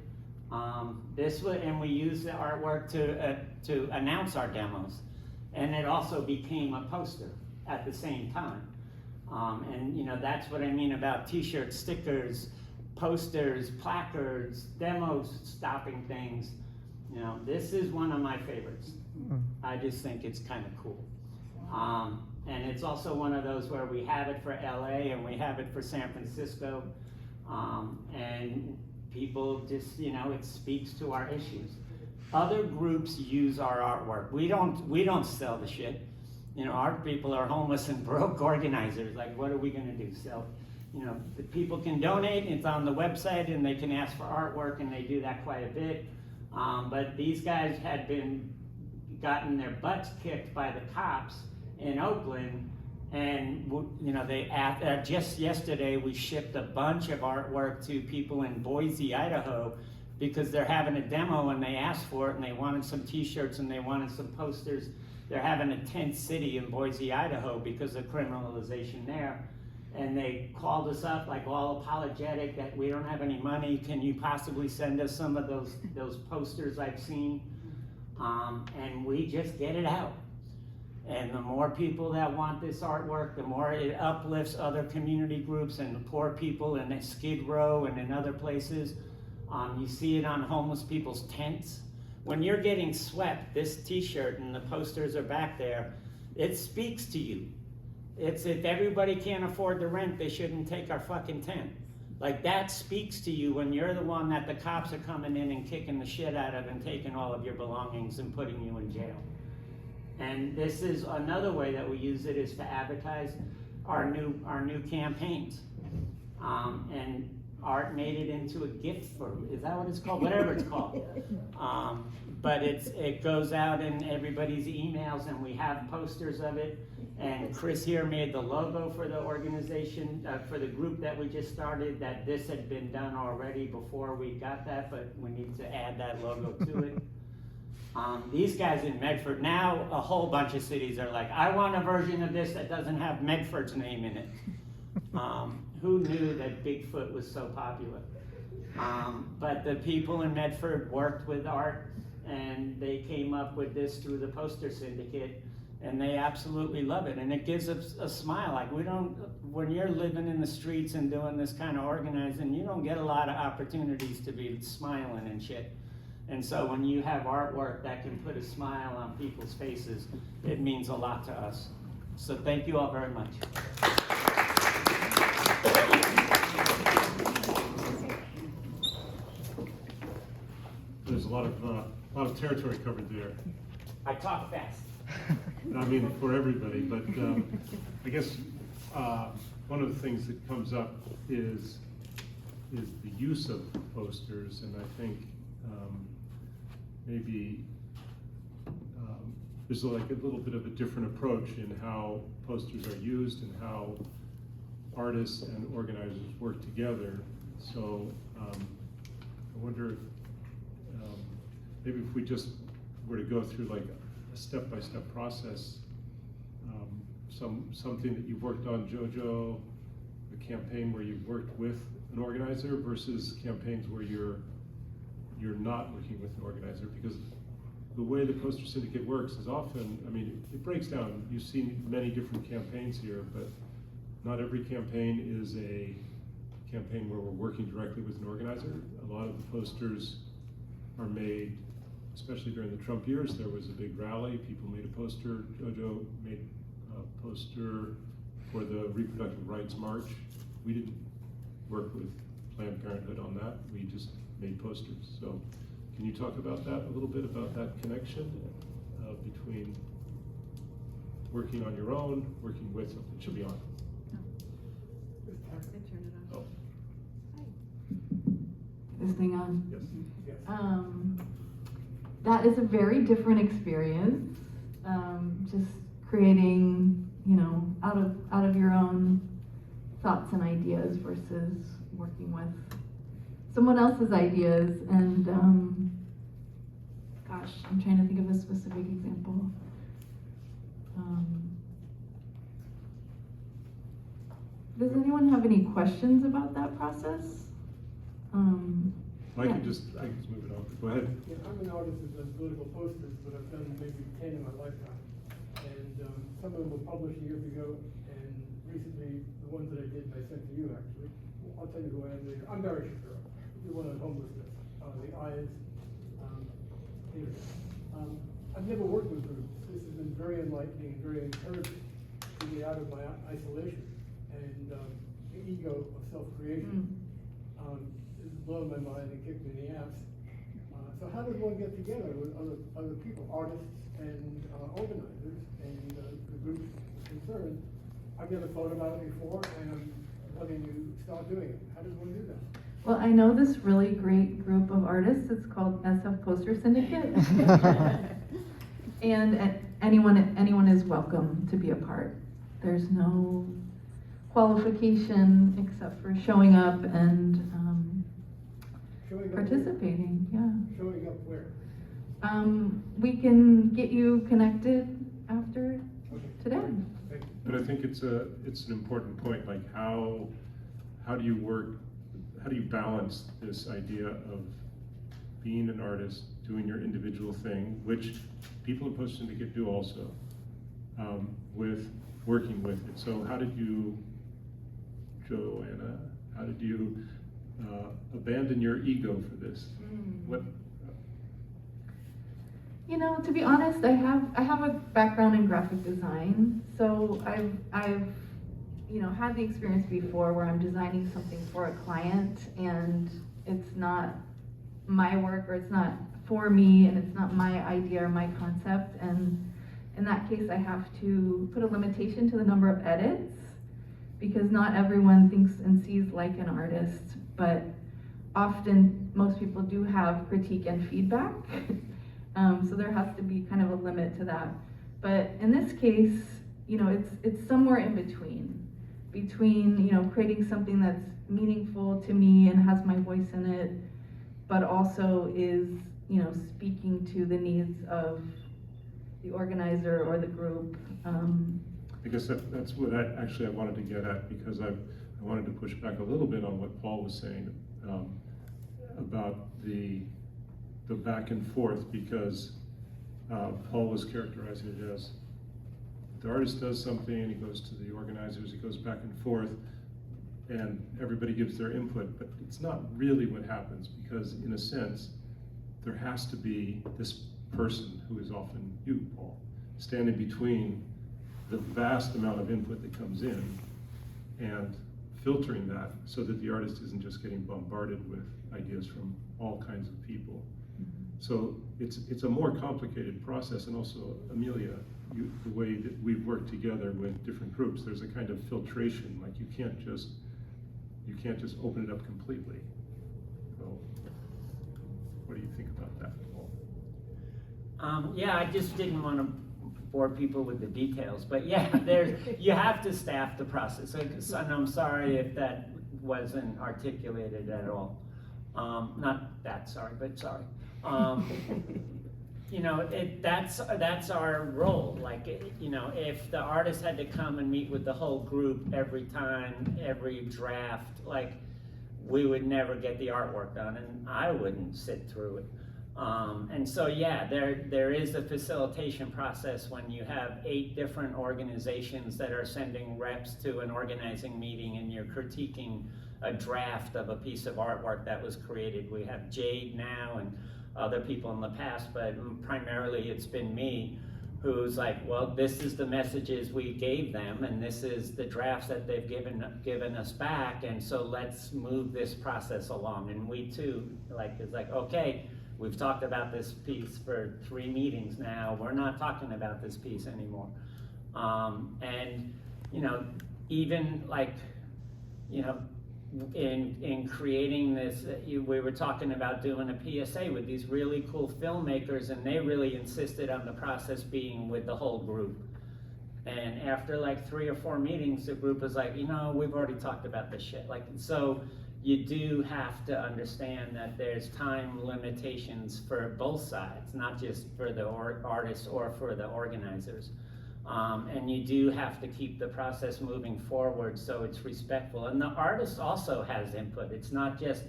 Speaker 7: And we used the artwork to announce our demos. And it also became a poster at the same time. And you know, that's what I mean about t-shirts, stickers, posters, placards, demos, stopping things. You know, this is one of my favorites. I just think it's kind of cool. And it's also one of those where we have it for LA and we have it for San Francisco. And people just, you know, it speaks to our issues. Other groups use our artwork. We don't sell the shit. You know, art people are homeless and broke organizers. Like, what are we gonna do? Sell? You know, the people can donate, it's on the website, and they can ask for artwork, and they do that quite a bit. But these guys had gotten their butts kicked by the cops in Oakland, and you know, just yesterday we shipped a bunch of artwork to people in Boise, Idaho, because they're having a demo and they asked for it, and they wanted some t-shirts and they wanted some posters. They're having a tent city in Boise, Idaho because of criminalization there. And they called us up like all apologetic that we don't have any money. Can you possibly send us some of those posters I've seen? And we just get it out. And the more people that want this artwork, the more it uplifts other community groups and the poor people in Skid Row and in other places. You see it on homeless people's tents. When you're getting swept, this t-shirt and the posters are back there, it speaks to you. It's if everybody can't afford the rent, they shouldn't take our fucking tent. Like, that speaks to you when you're the one that the cops are coming in and kicking the shit out of and taking all of your belongings and putting you in jail. And this is another way that we use it, is to advertise our new campaigns. And Art made it into a gift for, is that what it's called? Whatever it's called. But it goes out in everybody's emails, and we have posters of it. And Chris here made the logo for the organization, for the group that we just started, that this had been done already before we got that, but we need to add that logo to it. These guys in Medford, now a whole bunch of cities are like, I want a version of this that doesn't have Medford's name in it. Who knew that Bigfoot was so popular? But the people in Medford worked with Art, and they came up with this through the Poster Syndicate, and they absolutely love it. And it gives us a smile. Like, when you're living in the streets and doing this kind of organizing, you don't get a lot of opportunities to be smiling and shit. And so when you have artwork that can put a smile on people's faces, it means a lot to us. So thank you all very much.
Speaker 2: There's a lot of territory covered there.
Speaker 7: I talk fast.
Speaker 2: I mean, for everybody, but I guess one of the things that comes up is the use of posters, and I think maybe there's like a little bit of a different approach in how posters are used and how artists and organizers work together. So I wonder if maybe if we just were to go through like a step-by-step process, something that you've worked on, JoJo, a campaign where you've worked with an organizer versus campaigns where you're not working with an organizer, because the way the Poster Syndicate works is often, I mean, it breaks down. You've seen many different campaigns here, but not every campaign is a campaign where we're working directly with an organizer. A lot of the posters are made, especially during the Trump years. There was a big rally, people made a poster. JoJo made a poster for the Reproductive Rights March. We didn't work with Planned Parenthood on that, we just made posters. So can you talk about that a little bit, about that connection between working on your own, working with something? It should be on. Oh.
Speaker 8: This thing on?
Speaker 2: Yes.
Speaker 8: That is a very different experience. Just creating, out of your own thoughts and ideas versus working with someone else's ideas. And gosh, I'm trying to think of a specific example. Does anyone have any questions about that process?
Speaker 2: I can just move it on. Go ahead.
Speaker 10: Yeah, I'm an artist who does political posters, but I've done maybe 10 in my lifetime. And some of them were published years ago, and recently, the ones that I did, and I sent to you actually. I'll tell you who I am later. I'm Barry Shapiro. The one on homelessness. The eyes. Here. I've never worked with groups. This has been very enlightening and very encouraging to get out of my isolation and the ego of self-creation. It's blown my mind and kicked me in the ass. So how does one get together with other people, artists and organizers and the groups concerned? I've never thought about it before, and I'm letting you start doing it. How does one do that?
Speaker 8: Well, I know this really great group of artists. It's called SFPoster Syndicate. And anyone is welcome to be a part. There's no qualification except for showing up and participating. Yeah.
Speaker 10: Showing up where?
Speaker 8: We can get you connected after today.
Speaker 2: But I think it's an important point. Like how do you work? How do you balance this idea of being an artist, doing your individual thing, which people in Poster Syndicate do also, with working with it. So how did you, Joanna, how did you abandon your ego for this? What?
Speaker 8: You know, to be honest, I have a background in graphic design, so I've you know, had the experience before where I'm designing something for a client and it's not my work, or it's not for me, and it's not my idea or my concept, and in that case I have to put a limitation to the number of edits, because not everyone thinks and sees like an artist, but often most people do have critique and feedback. So there has to be kind of a limit to that. But in this case, you know, it's somewhere in between, you know, creating something that's meaningful to me and has my voice in it, but also is, you know, speaking to the needs of the organizer or the group.
Speaker 2: I guess that's what I wanted to get at, because I wanted to push back a little bit on what Paul was saying about the back and forth, because Paul was characterizing it as the artist does something, he goes to the organizers, he goes back and forth, and everybody gives their input, but it's not really what happens, because in a sense, there has to be this person, who is often you, Paul, standing between the vast amount of input that comes in and filtering that so that the artist isn't just getting bombarded with ideas from all kinds of people. So it's a more complicated process, and also, Amelia, the way that we've worked together with different groups, there's a kind of filtration, like you can't just open it up completely. So, what do you think about that, Paul?
Speaker 7: Yeah, I just didn't want to bore people with the details, but yeah, you have to staff the process, and I'm sorry if that wasn't articulated at all. Not that sorry, but sorry. You know, that's our role. Like, you know, if the artist had to come and meet with the whole group every time, every draft, like, we would never get the artwork done, and I wouldn't sit through it. And so, yeah, there is a facilitation process when you have 8 different organizations that are sending reps to an organizing meeting, and you're critiquing a draft of a piece of artwork that was created. We have Jade now and other people in the past, but primarily it's been me who's like, well, this is the messages we gave them, and this is the drafts that they've given us back, and so let's move this process along. And we too, it's like, okay, we've talked about this piece for 3 meetings now, we're not talking about this piece anymore. And, you know, even like, you know, in creating this, we were talking about doing a PSA with these really cool filmmakers, and they really insisted on the process being with the whole group. And after like 3 or 4 meetings, the group was like, you know, we've already talked about this shit. Like, so you do have to understand that there's time limitations for both sides, not just for the artists or for the organizers. And you do have to keep the process moving forward so it's respectful. And the artist also has input. It's not just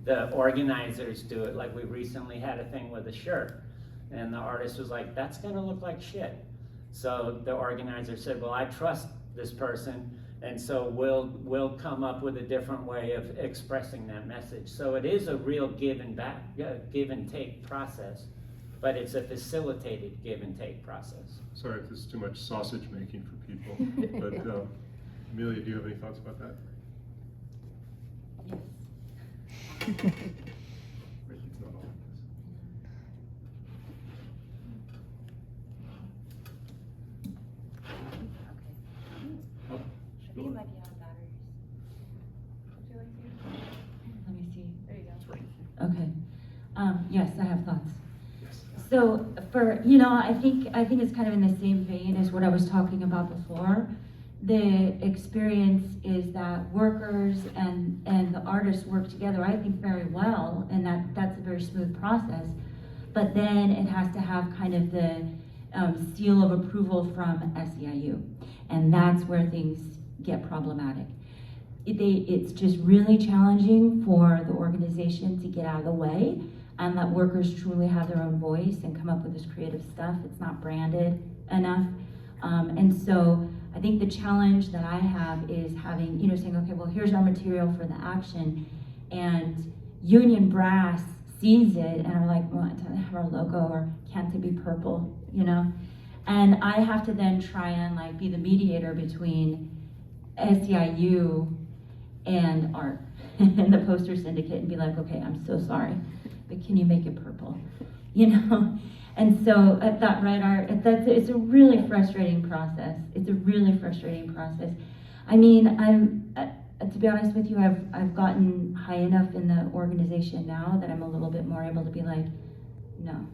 Speaker 7: the organizers do it. Like, we recently had a thing with a shirt, and the artist was like, that's gonna look like shit. So the organizer said, well, I trust this person, and so we'll come up with a different way of expressing that message. So it is a real give and take process, but it's a facilitated give and take process.
Speaker 2: Sorry if this is too much sausage making for people, but Amelia, do you have any thoughts about that?
Speaker 5: Yes.
Speaker 2: It's not all like this. Oh,
Speaker 5: I think it might be out of batteries. Would you like to? Let me see.
Speaker 1: There you go.
Speaker 2: that's right.
Speaker 5: Okay. Yes, I have thoughts.
Speaker 2: Yes.
Speaker 5: So for, you know, I think it's kind of in the same vein as what I was talking about before. The experience is that workers and the artists work together, I think, very well, and that's a very smooth process. But then it has to have kind of the seal of approval from SEIU, and that's where things get problematic. It's just really challenging for the organization to get out of the way and that workers truly have their own voice and come up with this creative stuff. It's not branded enough. And so I think the challenge that I have is having, saying, okay, well, here's our material for the action, and union brass sees it and are like, well, doesn't it have our logo, or can't it be purple, And I have to then try and like be the mediator between SEIU and art and the poster syndicate and be like, okay, I'm so sorry, but can you make it purple? And so at that Right Art, it's a really frustrating process. It's a really frustrating process. I mean, to be honest with you, I've gotten high enough in the organization now that I'm a little bit more able to be like, no,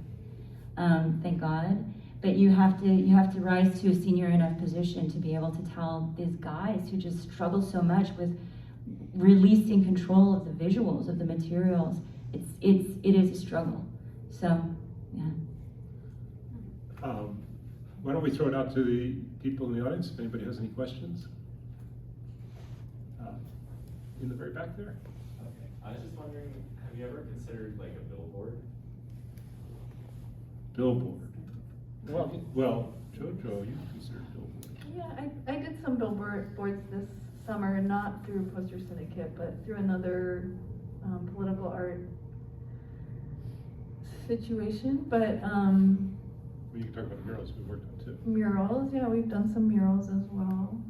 Speaker 5: thank God. But you have to rise to a senior enough position to be able to tell these guys who just struggle so much with releasing control of the visuals, of the materials. It is a struggle. So, yeah.
Speaker 2: Why don't we throw it out to the people in the audience if anybody has any questions? In the very back there.
Speaker 9: Okay. I was just wondering, have you ever considered like a billboard?
Speaker 2: Billboard. Well, Jojo, you considered billboard.
Speaker 8: Yeah, I did some billboards this summer, not through Poster Syndicate, but through another political art situation. But
Speaker 2: You can talk about murals we worked on too.
Speaker 8: murals, yeah, we've done some murals as well.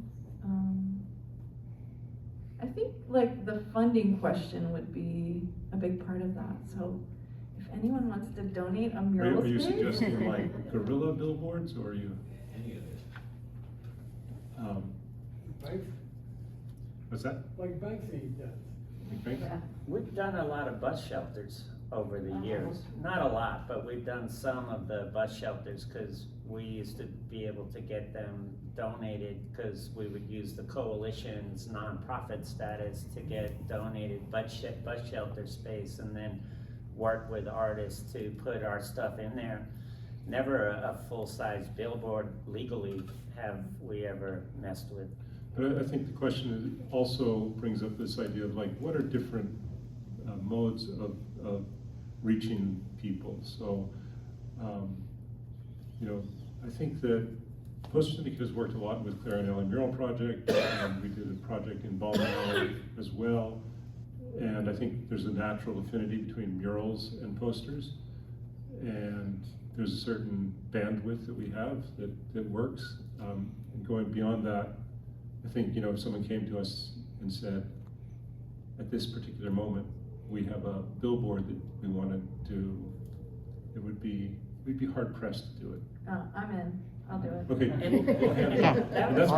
Speaker 8: I think like the funding question would be a big part of that. So if anyone wants to donate a mural
Speaker 2: Are you
Speaker 8: space,
Speaker 2: suggesting like guerrilla billboards, or are you?
Speaker 9: Any of it?
Speaker 10: Banks,
Speaker 2: What's that?
Speaker 10: like Banksy does.
Speaker 2: You think?
Speaker 7: We've done a lot of bus shelters over the years. Not a lot, but we've done some of the bus shelters because we used to be able to get them donated because we would use the coalition's nonprofit status to get donated bus shelter space and then work with artists to put our stuff in there. Never a full-size billboard legally have we ever messed with.
Speaker 2: But I think the question also brings up this idea of like, what are different modes of reaching people? So, I think that Poster Syndicate has worked a lot with Claire and Ellie Mural Project. We did a project in Baltimore as well. And I think there's a natural affinity between murals and posters. And there's a certain bandwidth that we have that works. And going beyond that, I think, if someone came to us and said, at this particular moment, we have a billboard that we want to do, we'd be hard pressed to do it.
Speaker 8: I'm in. I'll do it.
Speaker 2: Okay.
Speaker 6: Yeah.
Speaker 2: And that's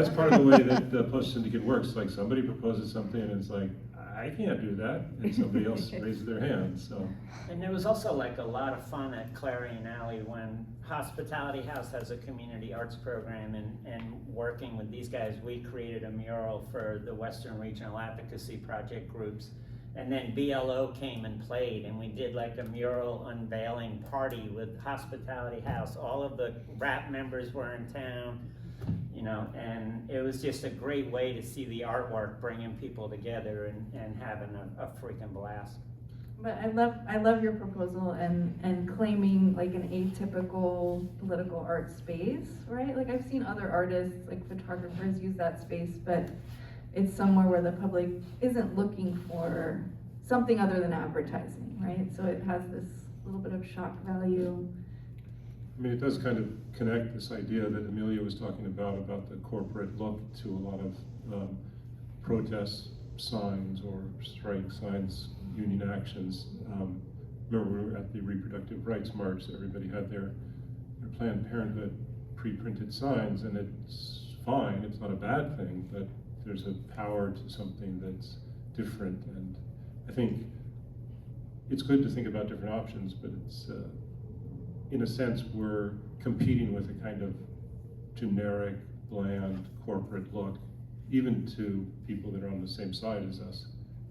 Speaker 2: part of the way that the Poster Syndicate works. Like somebody proposes something and it's like, I can't do that, and somebody else raises their hand. So.
Speaker 7: And there was also like a lot of fun at Clary and Alley when Hospitality House has a community arts program, and working with these guys, we created a mural for the Western Regional Advocacy Project groups. And then BLO came and played, and we did like a mural unveiling party with Hospitality House. All of the rap members were in town, and it was just a great way to see the artwork bringing people together and having a freaking blast.
Speaker 8: But I love your proposal and claiming like an atypical political art space, right? Like I've seen other artists, like photographers, use that space, but it's somewhere where the public isn't looking for something other than advertising, right? So it has this little bit of shock value.
Speaker 2: I mean, it does kind of connect this idea that Amelia was talking about the corporate look to a lot of protest signs or strike signs, union actions. Remember we were at the Reproductive Rights March, everybody had their Planned Parenthood pre-printed signs, and it's fine, it's not a bad thing, but there's a power to something that's different, and I think it's good to think about different options, but it's, in a sense, we're competing with a kind of generic, bland, corporate look, even to people that are on the same side as us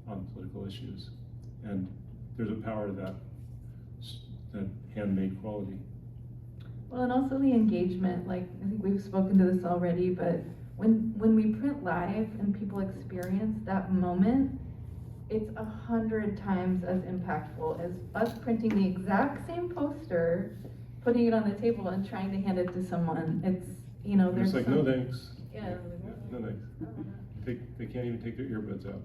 Speaker 2: on political issues. And there's a power to that handmade quality.
Speaker 8: Well, and also the engagement, like I think we've spoken to this already, but when we print live and people experience that moment, it's 100 times as impactful as us printing the exact same poster, putting it on the table and trying to hand it to someone. It's, you know, there's
Speaker 2: It's like, no thanks.
Speaker 8: Yeah.
Speaker 2: No thanks. They can't even take their earbuds out.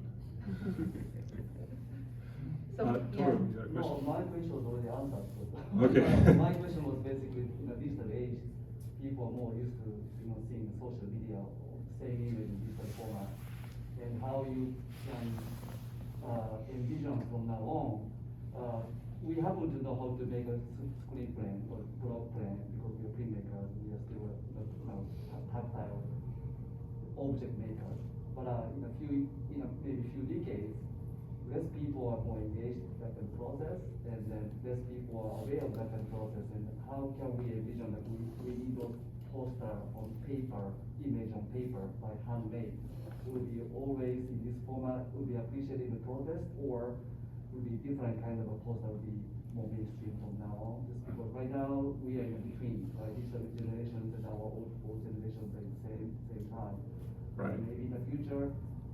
Speaker 8: So,
Speaker 2: Toro,
Speaker 8: yeah.
Speaker 2: you got a
Speaker 11: No,
Speaker 2: question?
Speaker 11: my question was already answered.
Speaker 2: Okay.
Speaker 11: My question was basically, in a digital age, people are more used to, seeing social media or same image in digital format, and how you can envision from now on. We happen to know how to make a screen plan or block plan because we are printmakers. We are still, tactile object makers. But maybe a few decades, less people are more engaged in that kind of process, and then less people are aware of that kind of process. And how can we envision that we need those poster on paper, image on paper, by handmade? Will be always in this format, will be appreciated in the process, or will be different kind of a poster will be more mainstream from now on? Just because right now we are in between, right? Digital generations and our old generations at the same time.
Speaker 2: Right.
Speaker 11: And maybe in the future,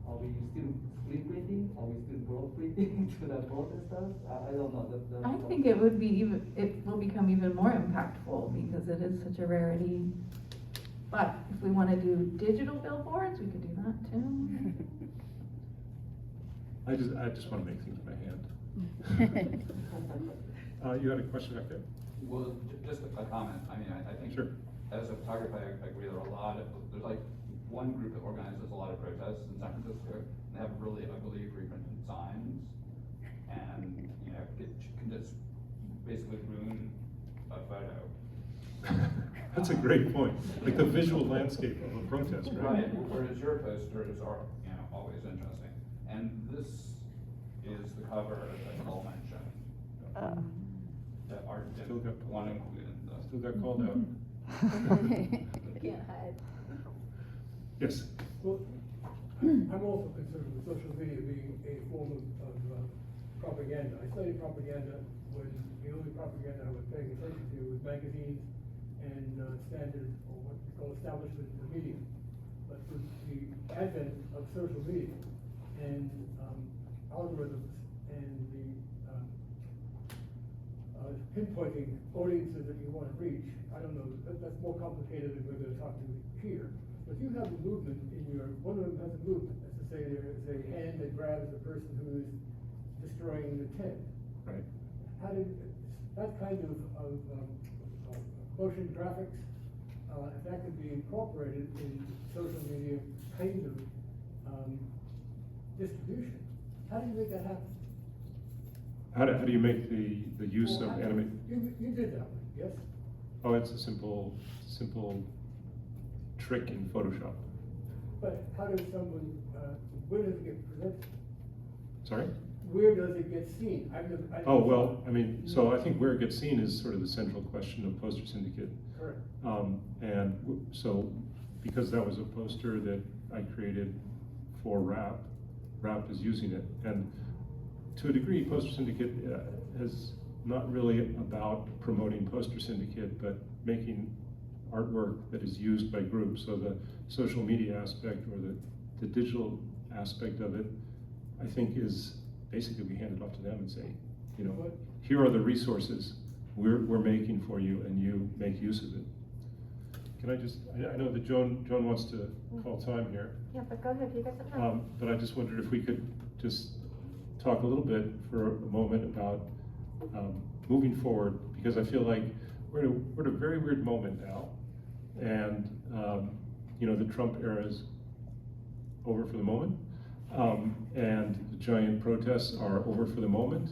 Speaker 11: are we still screen printing? Are we still block printing to the protesters? I don't know.
Speaker 8: I think it will become even more impactful because it is such a rarity. But if we want to do digital billboards, we could do that too.
Speaker 2: I just want to make things by hand. You had a question back there?
Speaker 9: Well, just a comment. I mean, I think
Speaker 2: Sure.
Speaker 9: as a photographer, I agree there are there's like one group that organizes a lot of protests in San Francisco. They have really ugly reprinted signs, and it can just basically ruin a photo.
Speaker 2: That's a great point. Like the visual landscape of a protest, right?
Speaker 9: Right. Whereas your posters are, always interesting. And this is the cover that Paul mentioned. That Art
Speaker 2: Still
Speaker 9: didn't
Speaker 2: got-
Speaker 9: want to include in the.
Speaker 2: Still got called out.
Speaker 4: Can't hide.
Speaker 2: Yes.
Speaker 10: Well, I'm also concerned with social media being a form of propaganda. I studied propaganda when the only propaganda I was paying attention to was magazines and standard, or what we call establishment media. But with the advent of social media and algorithms and the pinpointing audiences that you want to reach, I don't know, that's more complicated than we're going to talk to here. But you have a movement one of them has a movement, as to say there is a hand that grabs the person who is destroying the tent.
Speaker 2: Right.
Speaker 10: How did that kind of motion graphics, if that could be incorporated in social media kind of distribution, how do you make that happen?
Speaker 2: How do you make the use of animation?
Speaker 10: You did that one, yes?
Speaker 2: Oh, it's a simple trick in Photoshop.
Speaker 10: But how does someone, where does it get presented?
Speaker 2: Sorry?
Speaker 10: Where does it get seen?
Speaker 2: Oh, well, I mean, so I think where it gets seen is sort of the central question of Poster Syndicate.
Speaker 10: Correct.
Speaker 2: So because that was a poster that I created for RAP is using it. And to a degree, Poster Syndicate is not really about promoting Poster Syndicate, but making artwork that is used by groups. So the social media aspect or the digital aspect of it, I think, is basically we hand it off to them and say, here are the resources we're making for you, and you make use of it. Can I know that Joan wants to call time here.
Speaker 1: Yeah, but go ahead, you got something?
Speaker 2: But I just wondered if we could just talk a little bit for a moment about moving forward, because I feel like we're at a very weird moment now, and the Trump era is over for the moment, and the giant protests are over for the moment.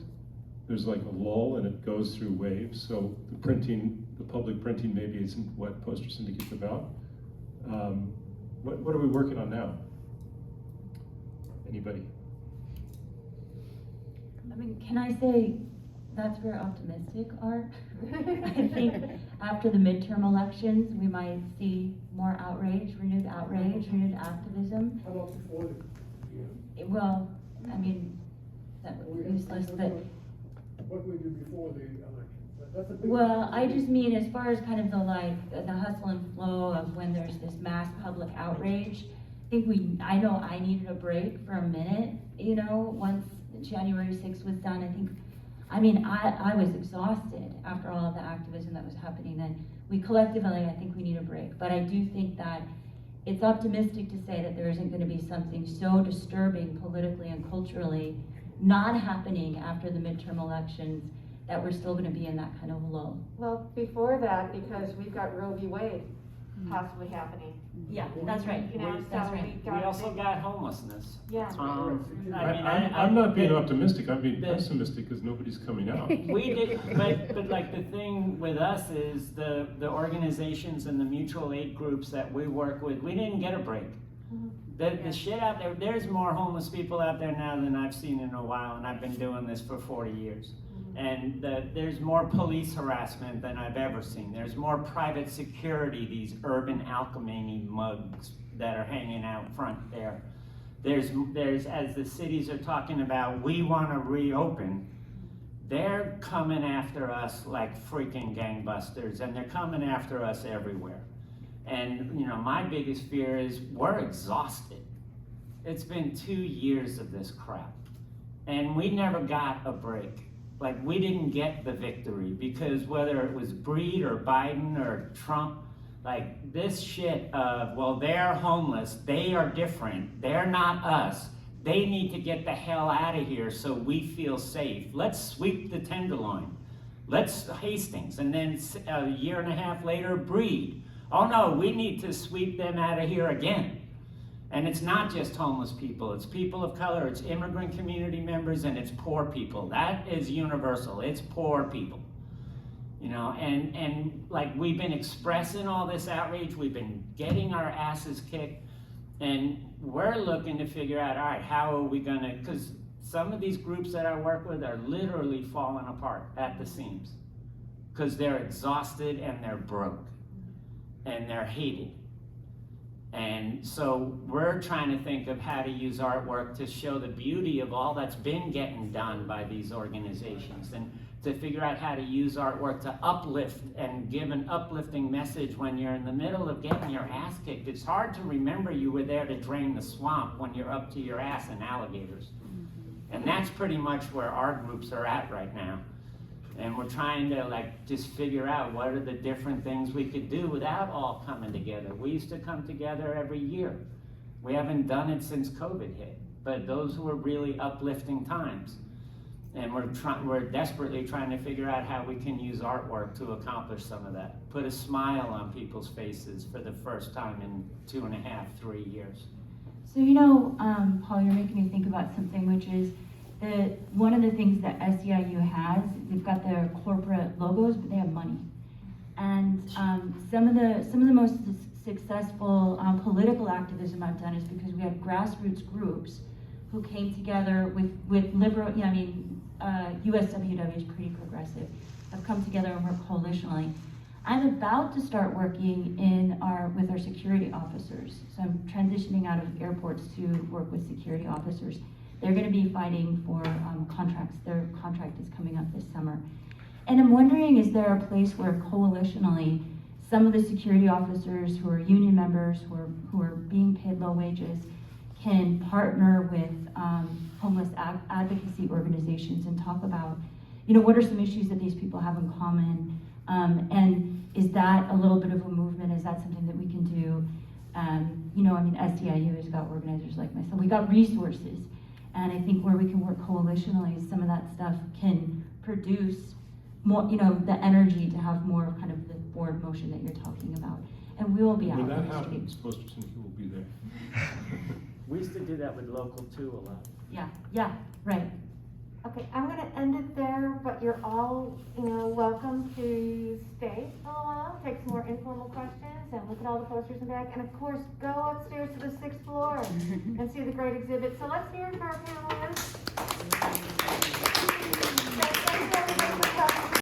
Speaker 2: There's like a lull, and it goes through waves. So the public printing maybe isn't what Poster Syndicate's about. What are we working on now? Anybody?
Speaker 5: I mean, can I say that's very optimistic, Art? I think after the midterm elections, we might see more renewed activism.
Speaker 10: How about before the,
Speaker 5: Well, I mean, that would be useless, but.
Speaker 10: what do we do before the election? That's a big.
Speaker 5: Well, I just mean as far as kind of the hustle and flow of when there's this mass public outrage, I know I needed a break for a minute, once January 6th was done, I was exhausted after all of the activism that was happening then. We collectively, I think we need a break, but I do think that it's optimistic to say that there isn't going to be something so disturbing politically and culturally not happening after the midterm elections that we're still going to be in that kind of lull.
Speaker 1: Well, before that, because we've got Roe v. Wade possibly happening.
Speaker 5: Yeah, that's right.
Speaker 1: You know,
Speaker 5: That's
Speaker 1: so
Speaker 5: right.
Speaker 1: we've
Speaker 7: We
Speaker 1: got.
Speaker 7: also got homelessness.
Speaker 1: Yeah.
Speaker 2: I'm not being optimistic, I'm being
Speaker 7: the-
Speaker 2: pessimistic because nobody's coming out.
Speaker 7: We did, but like the thing with us is the organizations and the mutual aid groups that we work with, we didn't get a break. The shit out there, there's more homeless people out there now than I've seen in a while, and I've been doing this for 40 years. And there's more police harassment than I've ever seen. There's more private security, these urban alchemy mugs that are hanging out front there. There's as the cities are talking about, we want to reopen, they're coming after us like freaking gangbusters, and they're coming after us everywhere. And you know, my biggest fear is we're exhausted. It's been 2 years of this crap, and we never got a break. Like, we didn't get the victory because whether it was Breed or Biden or Trump, like this shit of, well, they're homeless, they are different, they're not us, they need to get the hell out of here so we feel safe. Let's sweep the Tenderloin. Let's Hastings. And then a year and a half later, Breed. Oh no, we need to sweep them out of here again. And it's not just homeless people, it's people of color, it's immigrant community members, and it's poor people. That is universal, it's poor people. You know, and like we've been expressing all this outrage, we've been getting our asses kicked, and we're looking to figure out, all right, how are we gonna, because some of these groups that I work with are literally falling apart at the seams. Because they're exhausted and they're broke, and they're hated. And so we're trying to think of how to use artwork to show the beauty of all that's been getting done by these organizations, and to figure out how to use artwork to uplift and give an uplifting message when you're in the middle of getting your ass kicked. It's hard to remember you were there to drain the swamp when you're up to your ass in alligators. And that's pretty much where our groups are at right now. And we're trying to like just figure out what are the different things we could do without all coming together. We used to come together every year. We haven't done it since COVID hit, but those were really uplifting times. And we're desperately trying to figure out how we can use artwork to accomplish some of that. Put a smile on people's faces for the first time in 2.5, 3 years.
Speaker 5: So you know, Paul, you're making me think about something, which is one of the things that SEIU has, they've got their corporate logos, but they have money. And some of the most successful political activism I've done is because we have grassroots groups who came together with liberal, USWW is pretty progressive, have come together and worked coalitionally. I'm about to start working with our security officers. So I'm transitioning out of airports to work with security officers. They're going to be fighting for contracts. Their contract is coming up this summer. And I'm wondering, is there a place where coalitionally, some of the security officers who are union members, who are being paid low wages, can partner with homeless advocacy organizations and talk about, what are some issues that these people have in common? And is that a little bit of a movement? Is that something that we can do? SEIU has got organizers like myself. We got resources. And I think where we can work coalitionally, some of that stuff can produce more, the energy to have more of kind of the forward motion that you're talking about. And we will be out
Speaker 2: When that
Speaker 5: on the
Speaker 2: happens,
Speaker 5: streets.
Speaker 2: Poster Syndicate will be there.
Speaker 7: We used to do that with local too a lot.
Speaker 5: Yeah, right.
Speaker 1: Okay, I'm gonna end it there, but you're all, welcome to stay for a while, take some more informal questions, and look at all the posters in the back, and of course, go upstairs to the 6th floor and see the great exhibit. So let's hear it for our panelists.